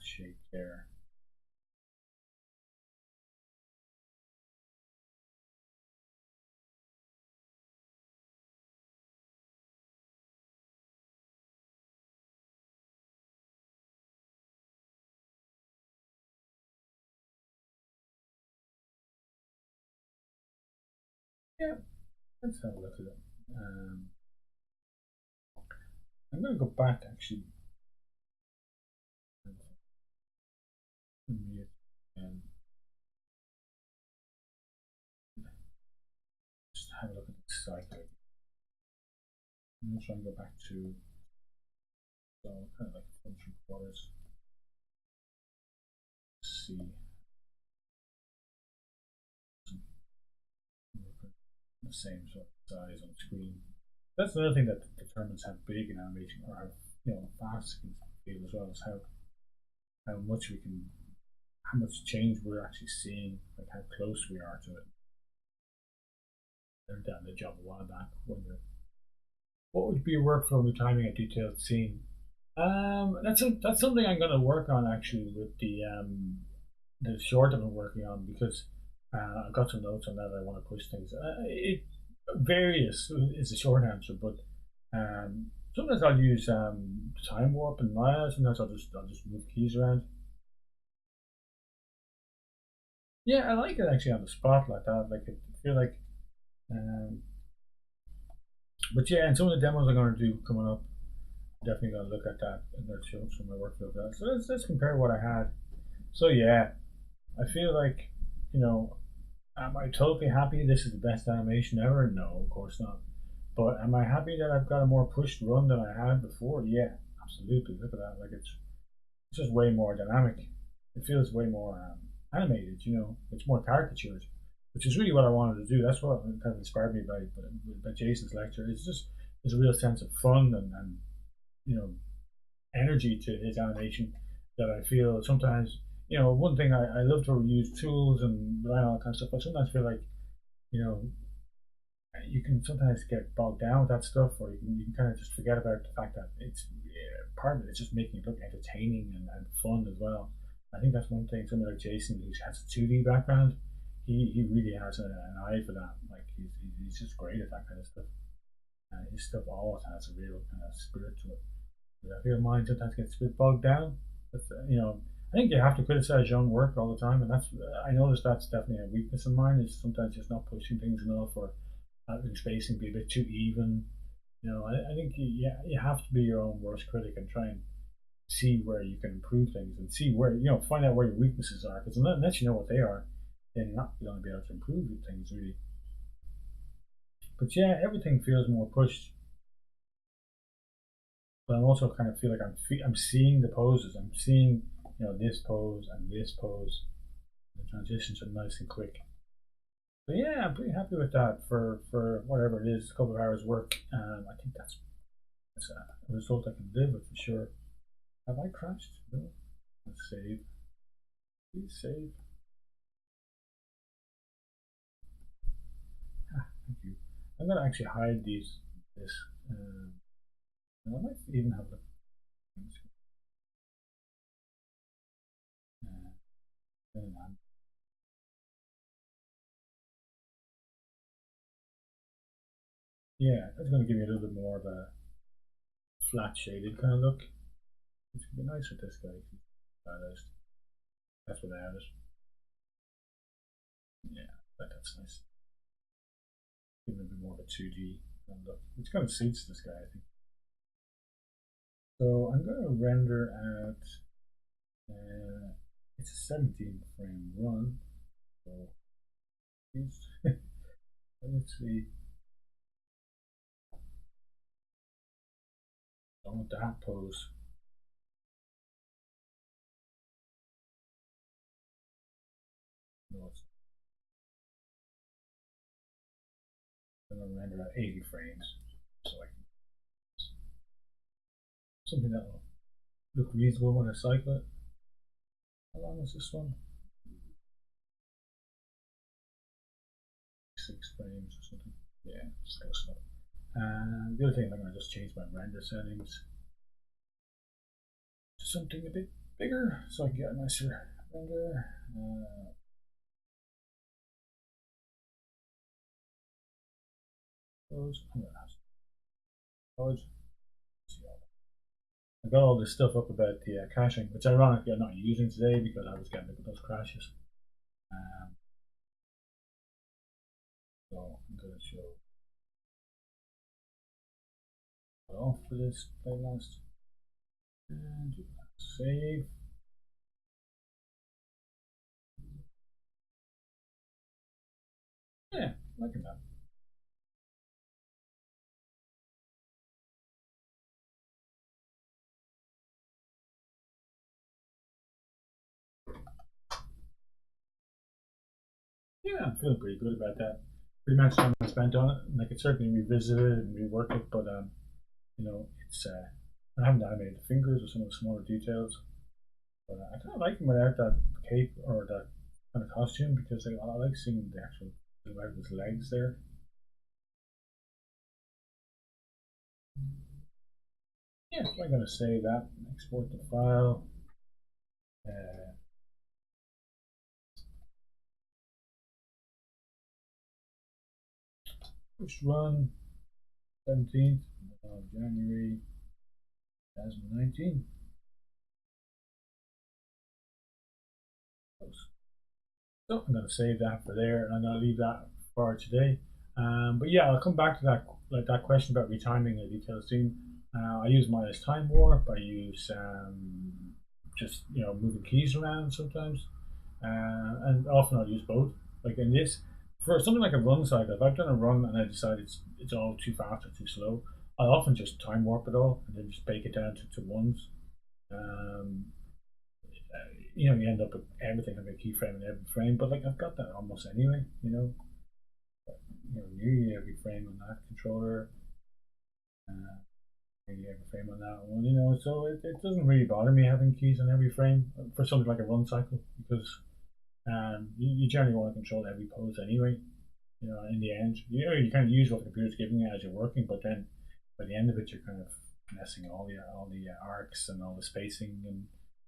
shape there. Yeah, let's have a look at it. I'm going to go back actually and just have a look at the cycle. I'm going to try and go back to so kind of like function quarters. Let's see. The same sort of size on screen. That's another thing that determines how big an animation or how fast it can feel as well as how much we can how much change we're actually seeing, like how close we are to it. They're done the job a while back when you're what would be your workflow when you're timing a detailed scene? That's something I'm going to work on actually with the short I've been working on because I've got some notes on that. I want to push things. It various is the short answer, but sometimes I'll use time warp and Maya. Sometimes I'll just move keys around. Yeah, I like it actually on the spot like that. Like I feel like, um, but yeah, and some of the demos I'm going to do coming up, definitely going to look at that and going to show some of my workflow. So let's compare what I had. So yeah, I feel like you know am I totally happy this is the best animation ever? No, of course not. But am I happy that I've got a more pushed run than I had before? Yeah, absolutely. Look at that. Like it's just way more dynamic. It feels way more animated. It's more caricatured, which is really what I wanted to do. That's what kind of inspired me by Jason's lecture. It's just there's a real sense of fun and you know energy to his animation that I feel sometimes. One thing I love to use tools and rely on all kind of stuff, but sometimes feel like you know you can sometimes get bogged down with that stuff, or you can kind of just forget about the fact that it's part of it. It's just making it look entertaining and fun as well. I think that's one thing. Somebody like Jason, who has a 2D background, he really has an eye for that. Like he's just great at that kind of stuff. His stuff always has a real kind of spirit to it. I feel mine sometimes gets a bit bogged down. But, I think you have to criticize your own work all the time, and I noticed that's definitely a weakness of mine. Is sometimes just not pushing things enough or having spacing be a bit too even. I think you have to be your own worst critic and try and see where you can improve things and see where find out where your weaknesses are. Because unless you know what they are, then you're not going to be able to improve things really. But yeah, everything feels more pushed. But I also kind of feel like I'm seeing the poses. I'm seeing this pose and this pose. The transitions are nice and quick. But yeah, I'm pretty happy with that for whatever it is, a couple of hours work. I think that's a result I can live with for sure. Have I crashed? No. Let's save. Please save. Thank you. I'm gonna actually hide this. I might even have a yeah, it's going to give you a little bit more of a flat shaded kind of look. It's going to be nice with this guy. That's without it. Yeah, that's nice. Give him a bit more of a 2D look. Which kind of suits this guy, I think. So I'm going to render out. It's a 17 frame run. So let's see. I want that pose. No, it's I'm going to render at 80 frames. So I can something that will look reasonable when I cycle it. How long is this one? 6 frames or something. Yeah, it's close enough. And the other thing, I'm going to just change my render settings to something a bit bigger so I can get a nicer render. I got all this stuff up about the caching, which ironically I'm not using today because I was getting those crashes. So I'm going to off for this playlist and save. Yeah, like that. Yeah, I'm feeling pretty good about that. Pretty much time I spent on it, and I could certainly revisit it and rework it, but it's I haven't animated the fingers or some of the smaller details. But I kind of like him without that cape or that kind of costume because I like seeing the actual silhouette of his legs there. Yeah, so I'm going to save that, export the file. Uh, push run 17th of January 2019. So I'm going to save that for there, and I'm going to leave that for today. But yeah, I'll come back to that question about retiming a detailed scene. I use mine as time warp. I use just moving keys around sometimes, and often I'll use both. Like in this, for something like a run cycle, if I've done a run and I decide it's all too fast or too slow, I'll often just time warp it all and then just bake it down to ones. Um, you end up with everything having a keyframe in every frame, but like I've got that almost anyway. Nearly every frame on that controller, uh, nearly every frame on that one. So it doesn't really bother me having keys on every frame for something like a run cycle because you generally want to control every pose anyway. In the end, you kind of use what the computer's giving you as you're working, but then by the end of it, you're kind of messing all the arcs and all the spacing, and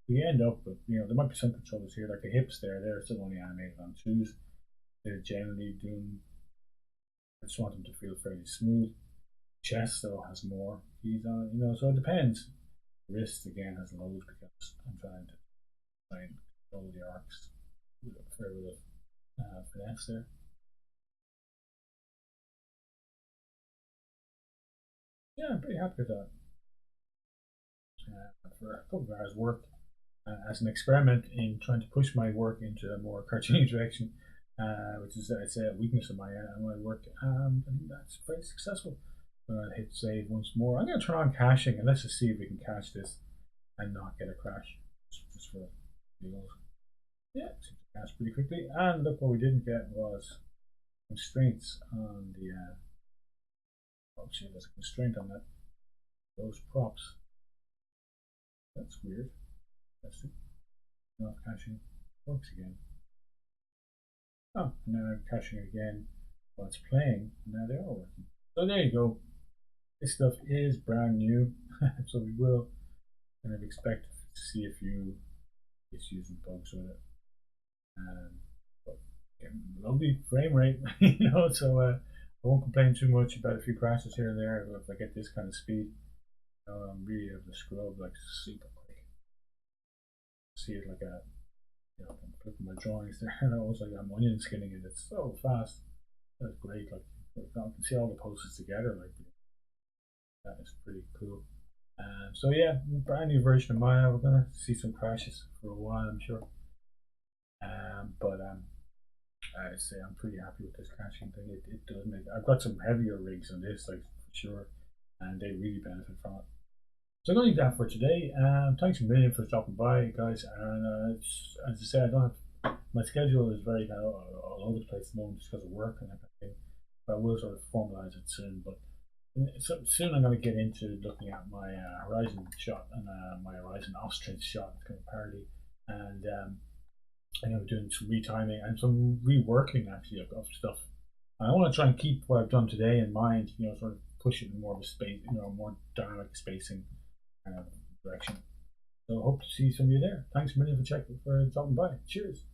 you end up with there might be some controllers here like the hips they're still only animated on twos. They're generally doing. I just want them to feel fairly smooth. Chest though has more keys on it, so it depends. Wrist again has loads because I'm trying to control the arcs with a fair bit of finesse there. Yeah, I'm pretty happy with that. For a couple of hours work as an experiment in trying to push my work into a more cartoony direction, which is I'd say a weakness of my work. I think that's very successful. I'm going to hit save once more. I'm going to turn on caching and let's just see if we can cache this and not get a crash. Just for giggles. Yeah, it seems to cache pretty quickly. And look, what we didn't get was constraints on the. Oh, see, there's a constraint on those props. That's weird. That's it. Now caching works again. Oh, and now I'm caching again while it's playing. Now they are working. So there you go. This stuff is brand new, so we will kind of expect to see a few issues and bugs with it. But lovely frame rate, so I won't complain too much about a few crashes here and there. If I get this kind of speed, I'm really able to scrub like super quick. See it like I'm flipping my drawings there, and almost like I'm onion skinning it. It's so fast. That's great. Like I can see all the poses together. Like that is pretty cool. So yeah, brand new version of Maya. We're gonna see some crashes for a while, I'm sure. But I say I'm pretty happy with this crashing thing. It does make. I've got some heavier rigs on this, like for sure, and they really benefit from it. So I'm gonna leave that for today. Thanks a million for stopping by, guys. And as I said, I don't have my schedule is very kind of all over the place at the moment just because of work and everything. But I will sort of formalize it soon. But so soon I'm going to get into looking at my Horizon shot and my Horizon Ostrich shot. It's kind of parody, and doing some retiming and some reworking actually of stuff. I want to try and keep what I've done today in mind. Sort of push it in more of a space, more dynamic spacing kind of direction. So I hope to see some of you there. Thanks a million for stopping by. Cheers.